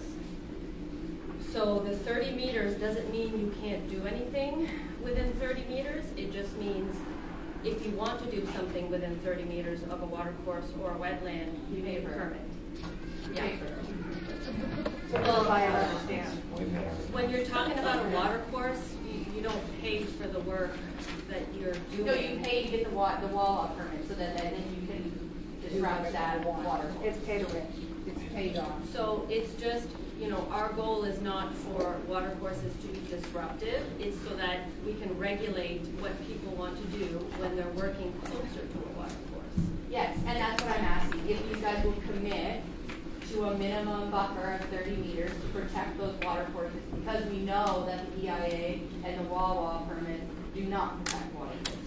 So the 30 meters doesn't mean you can't do anything within 30 meters. It just means if you want to do something within 30 meters of a water course or a wetland, you need a permit. Yeah. Well, I understand. When you're talking about a water course, you don't pay for the work that you're doing. No, you pay to get the wall off permit so that then you can disrupt that water. It's paid away. It's paid off. So it's just, our goal is not for water courses to be disruptive. It's so that we can regulate what people want to do when they're working closer to a water course. Yes, and that's what I'm asking. If you guys will commit to a minimum buffer of 30 meters to protect those water courses, because we know that the EIA and the wall permit do not protect water courses.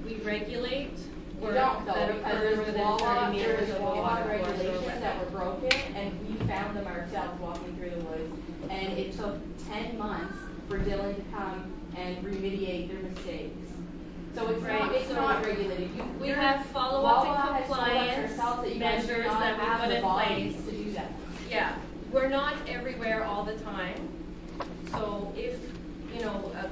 We regulate work that occurs within 30 meters of a water course regulations that were broken, and we found them ourselves walking through the woods. And it took 10 months for Dylan to come and remediate their mistakes. So it's not regulated. We have follow-up and compliance measures that we put in place to do that. Yeah, we're not everywhere all the time. So if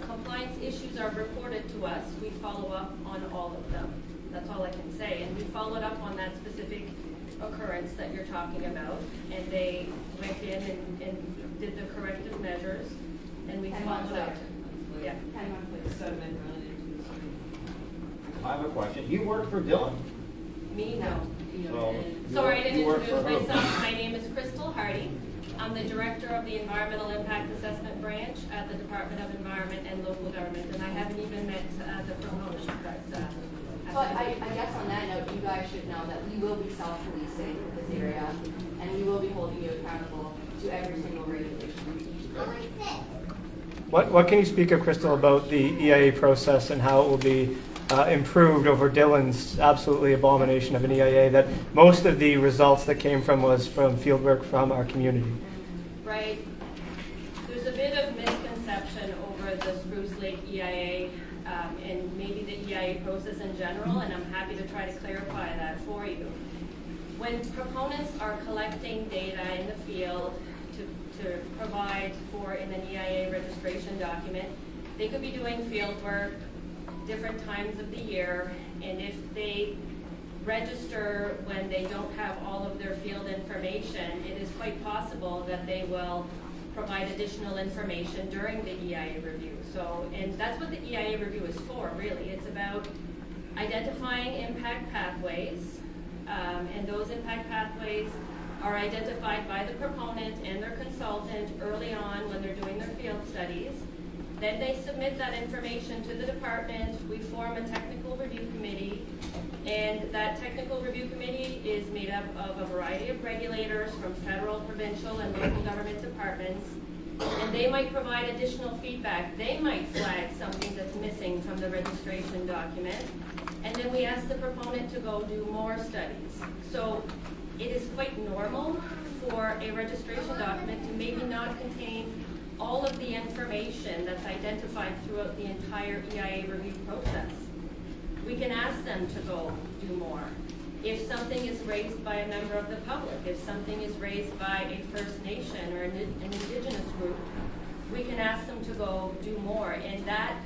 compliance issues are reported to us, we follow up on all of them. That's all I can say. And we followed up on that specific occurrence that you're talking about, and they went in and did the corrective measures, and we followed up. Yeah. 10 months later. I have a question. You work for Dylan? Me, no. So Sorry, I didn't you work introduce for who? myself. My name is Crystal Hardy. I'm the director of the Environmental Impact Assessment Branch at the Department of Environment and Local Government, and I haven't even met the proponents. So I guess on that note, you guys should know that we will be self-policing this area, and we will be holding you accountable to every single regulation. What can you speak of, Crystal, about the EIA process and how it will be improved over Dylan's absolutely abomination of an EIA that most of the results that came from was from fieldwork from our community? Right. There's a bit of misconception over the Spruce Lake EIA and maybe the EIA process in general, and I'm happy to try to clarify that for you. When proponents are collecting data in the field to provide for in an EIA registration document, they could be doing field work different times of the year, and if they register when they don't have all of their field information, it is quite possible that they will provide additional information during the EIA review. So, and that's what the EIA review is for, really. It's about identifying impact pathways, and those impact pathways are identified by the proponent and their consultant early on when they're doing their field studies. Then they submit that information to the department. We form a technical review committee, and that technical review committee is made up of a variety of regulators from federal, provincial, and local government departments. And they might provide additional feedback. They might flag something that's missing from the registration document. And then we ask the proponent to go do more studies. So it is quite normal for a registration document to maybe not contain all of the information that's identified throughout the entire EIA review process. We can ask them to go do more. If something is raised by a member of the public, if something is raised by a First Nation or an Indigenous group, we can ask them to go do more. And that,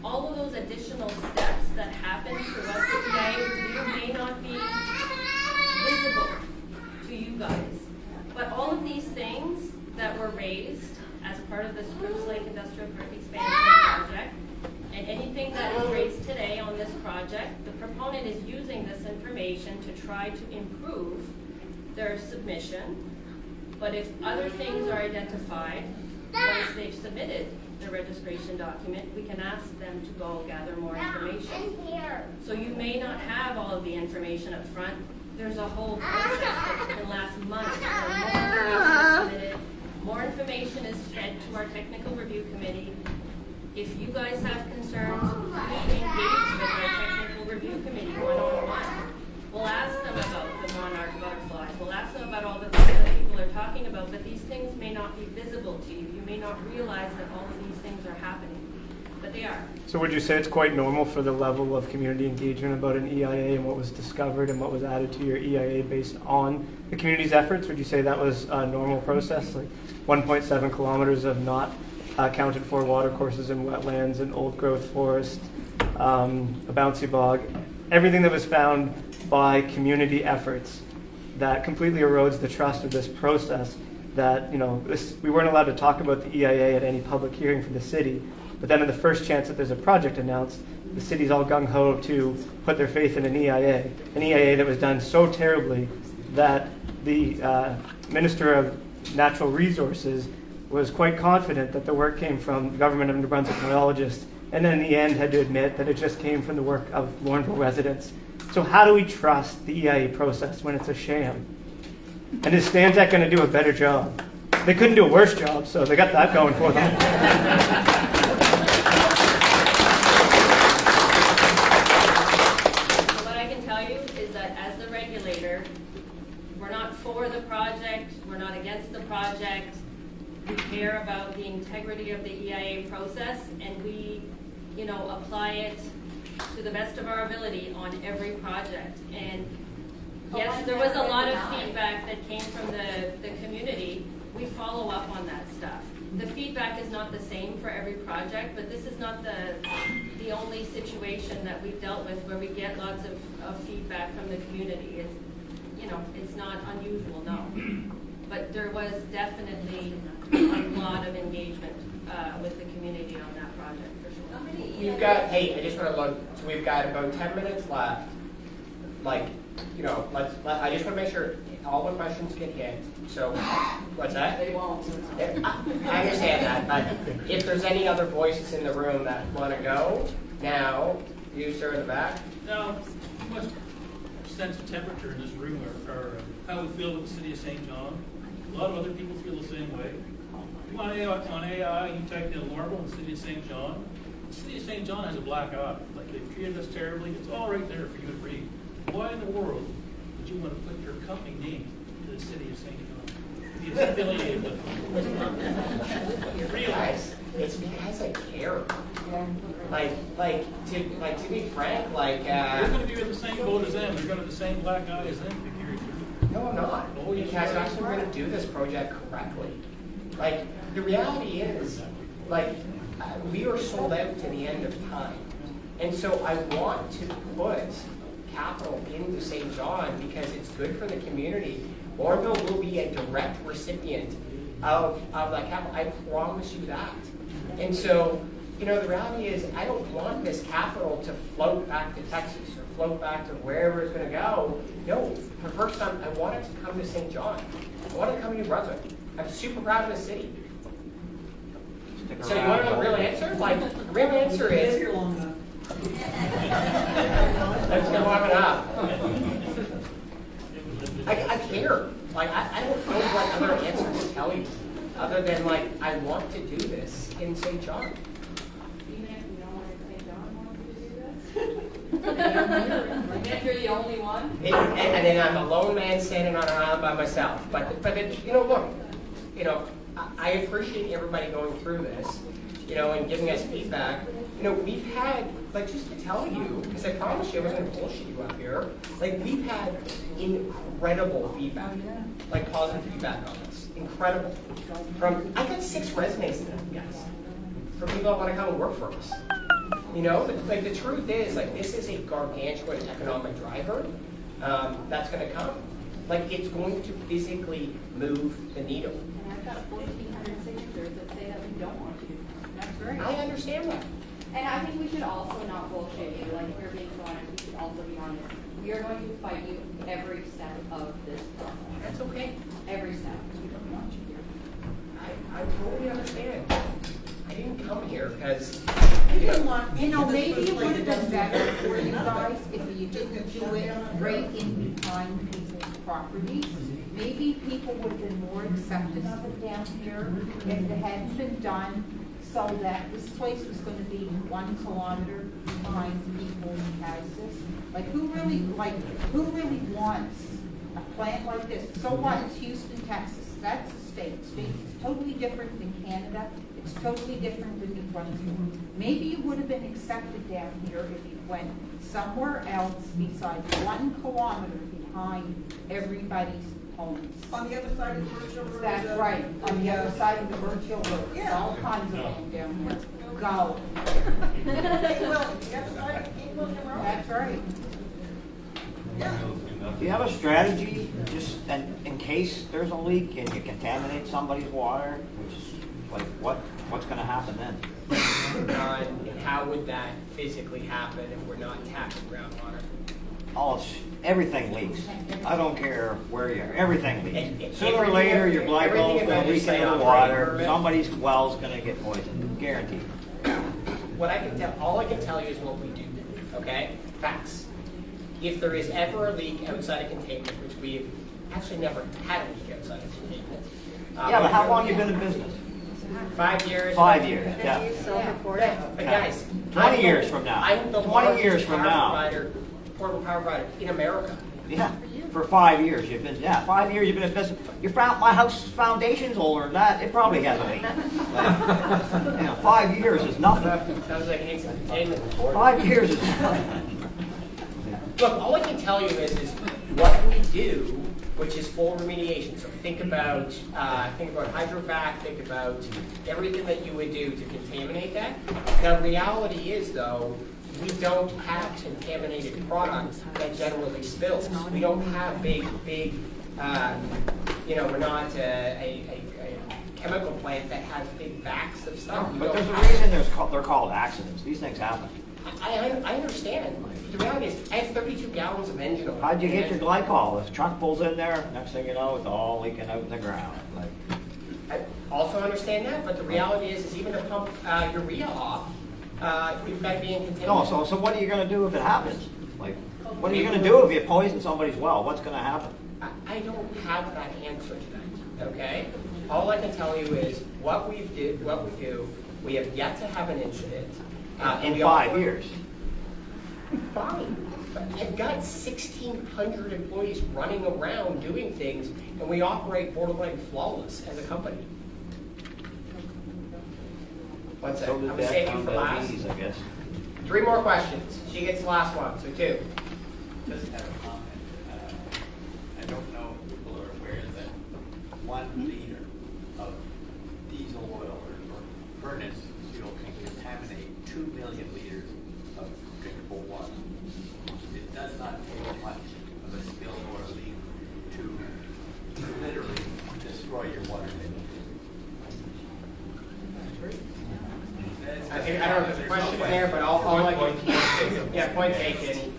all of those additional steps that happen throughout the EIA review may not be visible to you guys. But all of these things that were raised as part of the Spruce Lake Industrial Park Expansion Project, and anything that is raised today on this project, the proponent is using this information to try to improve their submission. But if other things are identified, once they've submitted the registration document, we can ask them to go gather more information. So you may not have all of the information up front. There's a whole process that can last months where more information is submitted, more information is fed to our technical review committee. If you guys have concerns, we engage with our technical review committee one-on-one. We'll ask them about the monarch butterflies. We'll ask them about all the things that people are talking about, but these things may not be visible to you. You may not realize that all of these things are happening, but they are. So would you say it's quite normal for the level of community engagement about an EIA and what was discovered and what was added to your EIA based on the community's efforts? Would you say that was a normal process, like 1.7 kilometers of not accounted for watercourses and wetlands and old growth forest, a bouncy bog, everything that was found by community efforts that completely erodes the trust of this process, that, you know, we weren't allowed to talk about the EIA at any public hearing for the city, but then in the first chance that there's a project announced, the city's all gung-ho to put their faith in an EIA that was done so terribly that the Minister of Natural Resources was quite confident that the work came from the government of New Brunswick biologists, and then in the end had to admit that it just came from the work of Lorneville residents. So how do we trust the EIA process when it's a sham? And is Stantec going to do a better job? They couldn't do a worse job, so they got that going for them. So what I can tell you is that as the regulator, we're not for the project, we're not against the project. We care about the integrity of the EIA process, and we, you know, apply it to the best of our ability on every project. And yes, there was a lot of feedback that came from the community. We follow up on that stuff. The feedback is not the same for every project, but this is not the only situation that we've dealt with where we get lots of feedback from the community. It's, you know, it's not unusual, no. But there was definitely a lot of engagement with the community on that project, for sure. We've got, hey, I just want to look, so we've got about 10 minutes left. Like, you know, I just want to make sure all the questions get hit. So, what's that? They won't. I understand that, but if there's any other voices in the room that want to go, now, you, sir, in the back. Now, you must sense the temperature in this room, or how we feel with the city of St. John. A lot of other people feel the same way. You on AI, you type in Lorneville and the city of St. John. The city of St. John has a black eye. Like, they've treated us terribly. It's all right there for you to read. Why in the world would you want to put your company name to the city of St. John? Be affiliated with them. Really? Guys, it's because I care. To be frank, you're going to be in the same boat as them. You're going to have the same black eye as them. No, I'm not. Oh, yes, because you I'm are. actually going to do this project correctly. Like, the reality is, like, we are sold out to the end of time. And so I want to put capital into St. John because it's good for the community. Lorneville will be a direct recipient of that capital. I promise you that. And so, you know, the reality is I don't want this capital to float back to Texas or float back to wherever it's going to go. No, for the first time, I want it to come to St. John. I want it to come to New Brunswick. I'm super proud of the city. So you want to know the real answer? Like, the real answer is... That's been long enough. I care. Like, I don't know what other answer to tell you other than like, I want to do this in St. John. Even if no one in St. John wanted to do this? Like, if you're the only one? And then I'm a lone man standing on an island by myself. But it, look, I appreciate everybody going through this, and giving us feedback. We've had, like, just to tell you, because I promise you I wasn't going to bullshit you up here, like, we've had incredible feedback, like positive feedback on this. Incredible. I got 6 resumes today, guys, from people that want to come and work for us. Like the truth is, like, this is a gargantuan economic driver that's going to come. Like, it's going to physically move the needle. And I've got 1,400 signatures that say that we don't want to. That's right. I understand that. And I think we should also not bullshit you. Like, if we're being so honest, we should also be honest. We are going to fight you every step of this process. That's okay. Every step. We don't want you here. I totally understand. I didn't come here because, maybe it would have been better for you guys if you didn't do it right in behind people's properties. Maybe people would have been more accepting of it down here if it hadn't been done so that this place was going to be 1 kilometer behind people's houses. Like, who really wants a plant like this? So what? It's Houston, Texas. That's a state. It's totally different than Canada. It's totally different than New Brunswick. Maybe you would have been accepted down here if you went somewhere else besides 1 kilometer behind everybody's homes. On the other side of the Birchill Road. That's right, on the other side of the Birchill Road. Yeah. All kinds of them down here. Go. That's right. Do you have a strategy, just in case there's a leak and you contaminate somebody's water? Which is like, what's going to happen then? and how would that physically happen if we're not tapping groundwater? Oh, everything leaks. I don't care where you are. Everything leaks. Sooner or later, your glycol's going to leak into the water. Somebody's well's going to get poisoned. Guaranteed. All I can tell you is what we do. Okay? Facts. If there is ever a leak outside of containment, which we've actually never had a leak outside of containment. Yeah, but how long have you been in business? 5 years. 5 years, yeah. You self-report it. But guys, 20 years from now. I'm the 20 years from now. Portable power provider in America. Yeah, for 5 years you've been. Yeah, 5 years you've been in business. My house foundation's older than that. It probably has a leak. 5 years is nothing. Sounds like it needs some containment. 5 years is nothing. Look, all I can tell you is what we do, which is full remediation. So think about hydrovac, think about everything that you would do to contaminate that. Now, reality is, though, we don't have contaminated products that generally spills. We don't have big, we're not a chemical plant that has big vats of stuff. But there's a reason they're called accidents. These things happen. I understand. The reality is, I have 32 gallons of engine oil. How'd you get your glycol? The truck pulls in there, next thing you know, it's all leaking out in the ground. I also understand that, but the reality is even to pump urea off, you've got to be in containment. No, so what are you going to do if it happens? What are you going to do if you poison somebody's well? What's going to happen? I don't have that answer to that, okay? All I can tell you is what we do, we have yet to have an incident. In 5 years. Fine. But I've got 1,600 employees running around doing things, and we operate borderline flawless as a company. One So second. did I'm that saving you for last. diabetes, I guess. 3 more questions. She gets the last one, so 2. Just have a comment. I don't know if people are aware that 1 liter of diesel oil or furnace fuel can contaminate 2 million liters of drinkable water. It does not take much of a spill or a leak to literally destroy your water table. I don't know if there's a question there, but point taken.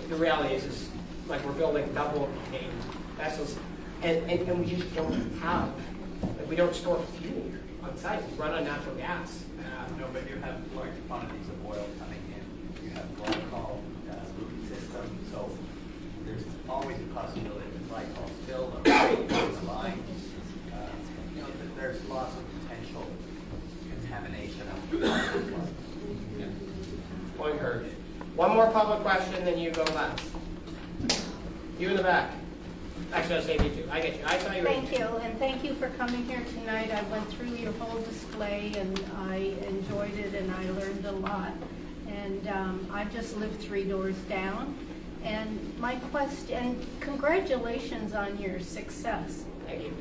The reality is like we're building double contained vessels, and we just don't have, we don't store fuel on site. We run on natural gas. No, but you have large quantities of oil coming in. You have glycol loop system, so there's always a possibility of glycol spill or the line. there's lots of potential contamination of the water. Point heard. One more public question, then you go last. You in the back. Actually, I'll save you two. I get you. I saw you. Thank you, and thank you for coming here tonight. I went through your whole display, and I enjoyed it, and I learned a lot. And I just live 3 doors down. And my question, congratulations on your success. Thank you.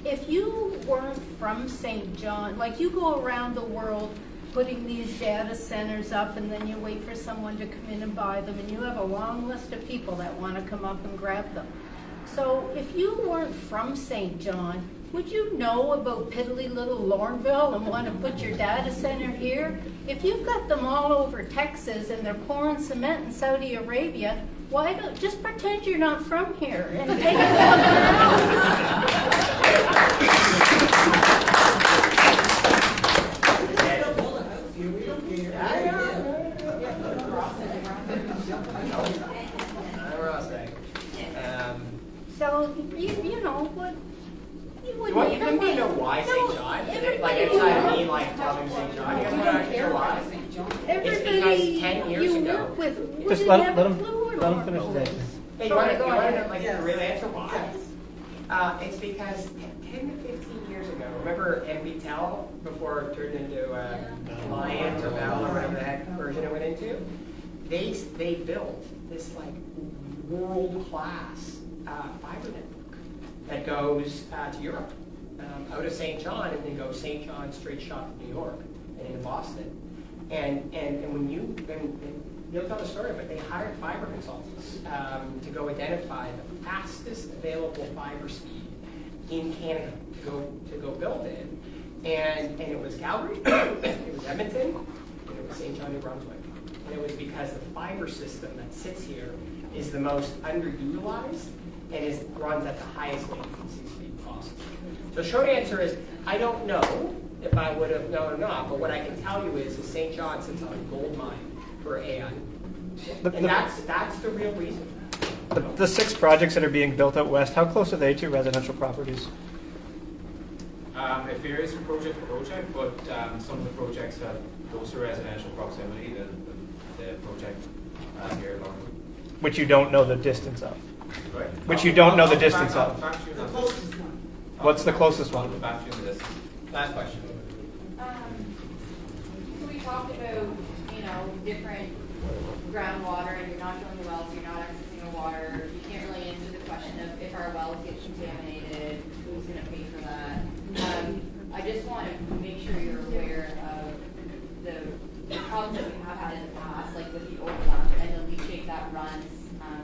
If you weren't from St. John, like you go around the world putting these data centers up, and then you wait for someone to come in and buy them, and you have a long list of people that want to come up and grab them. So if you weren't from St. John, would you know about piddly little Lorneville and want to put your data center here? If you've got them all over Texas and they're pouring cement in Saudi Arabia, why don't just pretend you're not from here and take it somewhere So, you know, what, you wouldn't You couldn't know why St. John? Like, outside of me, like, telling St. John, you guys want to actually know why? It's because 10 years ago. Just let him finish his answer. Hey, you want to know, like, the real answer why? It's because 10 to 15 years ago, remember MBTEL before it turned into Alliance or Bell or whatever the heck version it went into? They built this, like, world-class fiber network that goes to Europe, out of St. John, and then goes St. John straight shot to New York and into Boston. And when you'll tell the story, but they hired fiber consultants to go identify the fastest available fiber speed in Canada to go build it. And it was Calgary, it was Edmonton, and it was St. John, New Brunswick. And it was because the fiber system that sits here is the most underutilized and runs at the highest latency speed possible. So the short answer is, I don't know if I would have known or not, but what I can tell you is that St. John sits on a gold mine for AI. And that's the real reason. The 6 projects that are being built out west, how close are they to residential properties? It varies from project to project, but some of the projects have closer residential proximity than the project here at Lorneville. Which you don't know the distance of. Right. Which you don't know the distance I'll of. back to you on this. What's the closest one? I'll back to you on this. Last question. So we talked about, you know, different groundwater, and you're not drilling the wells, you're not accessing the water. You can't really answer the question of if our wells get contaminated, who's going to pay for that. I just want to make sure you're aware of the problems that we have had in the past, like with the old dump and the leachate that runs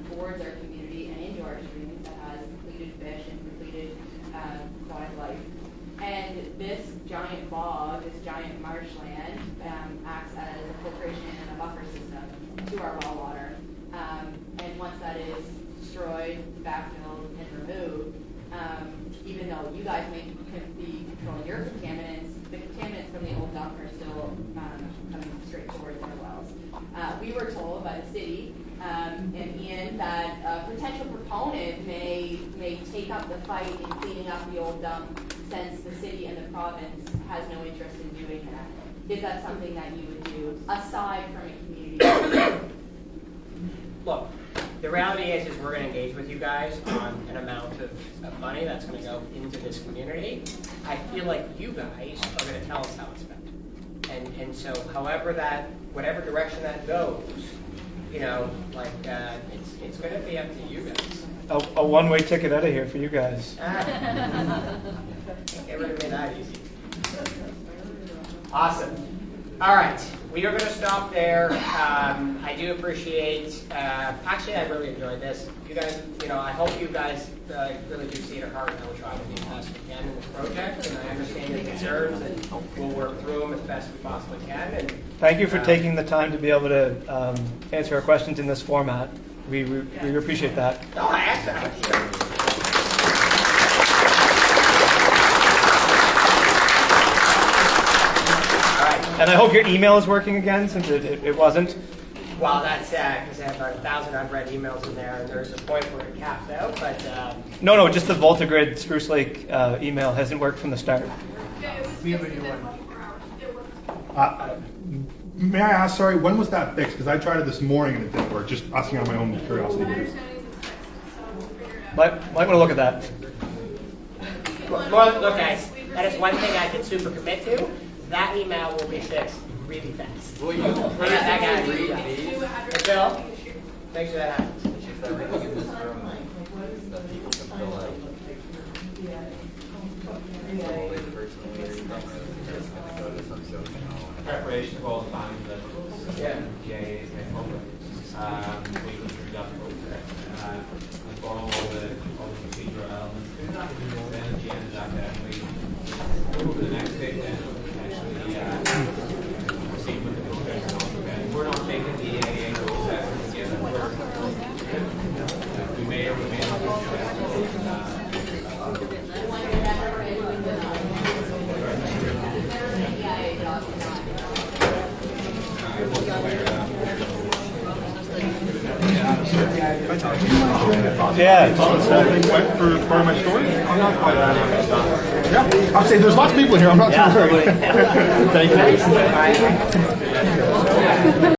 towards our community and into our streams that has depleted fish and depleted aquatic life. And this giant bog, this giant marshland, acts as a filtration and a buffer system to our well water. And once that is destroyed, backfilled, and removed, even though you guys may be controlling your contaminants, the contaminants from the old dump are still coming straight towards our wells. We were told by the city and Ian that a potential proponent may take up the fight in cleaning up the old dump, since the city and the province has no interest in doing that. Is that something that you would do aside from a community? Look, the reality is we're going to engage with you guys on an amount of money that's going to go into this community. I feel like you guys are going to tell us how it's spent. And so whatever direction that goes, you know, like, it's going to be up to you guys. A one-way ticket out of here for you guys. Get rid of me that easy. Awesome. All right, we are going to stop there. I do appreciate, actually I really enjoyed this. You guys, you know, I hope you guys really do see it at heart, and we'll try to be the best we can in this project, and I understand your concerns, and we'll work through them as best we possibly can. And Thank you for taking the time to be able to answer our questions in this format. We appreciate that. No, I asked that. And I hope your email is working again, since it wasn't. Well, that's because I have about 1,000 unread emails in there, and there's a point where it caps out, but... No, just the VoltaGrid Spruce Lake email hasn't worked from the start. We have a new one. May I ask, sorry, when was that fixed? Because I tried it this morning and it didn't work. Just asking on my own curiosity. Might want to look at that. Well, look, guys, that is one thing I can super commit to. That email will be fixed really fast. Will you I got that guy read that. these? Hey, Bill, make sure that happens. If everything in this room that people can fill out. Preparation of all the banned levels. GIAs and public. We can do that and follow all the procedural elements. Then at the end of that, then we move to the next bit. Then actually proceed with the discussion. We're not taking the EAA process together. We may or we may not do Yeah. Went for part of my story? I'm not quite Yeah. I'll say there's lots of people here. I'm not too worried. Thank you.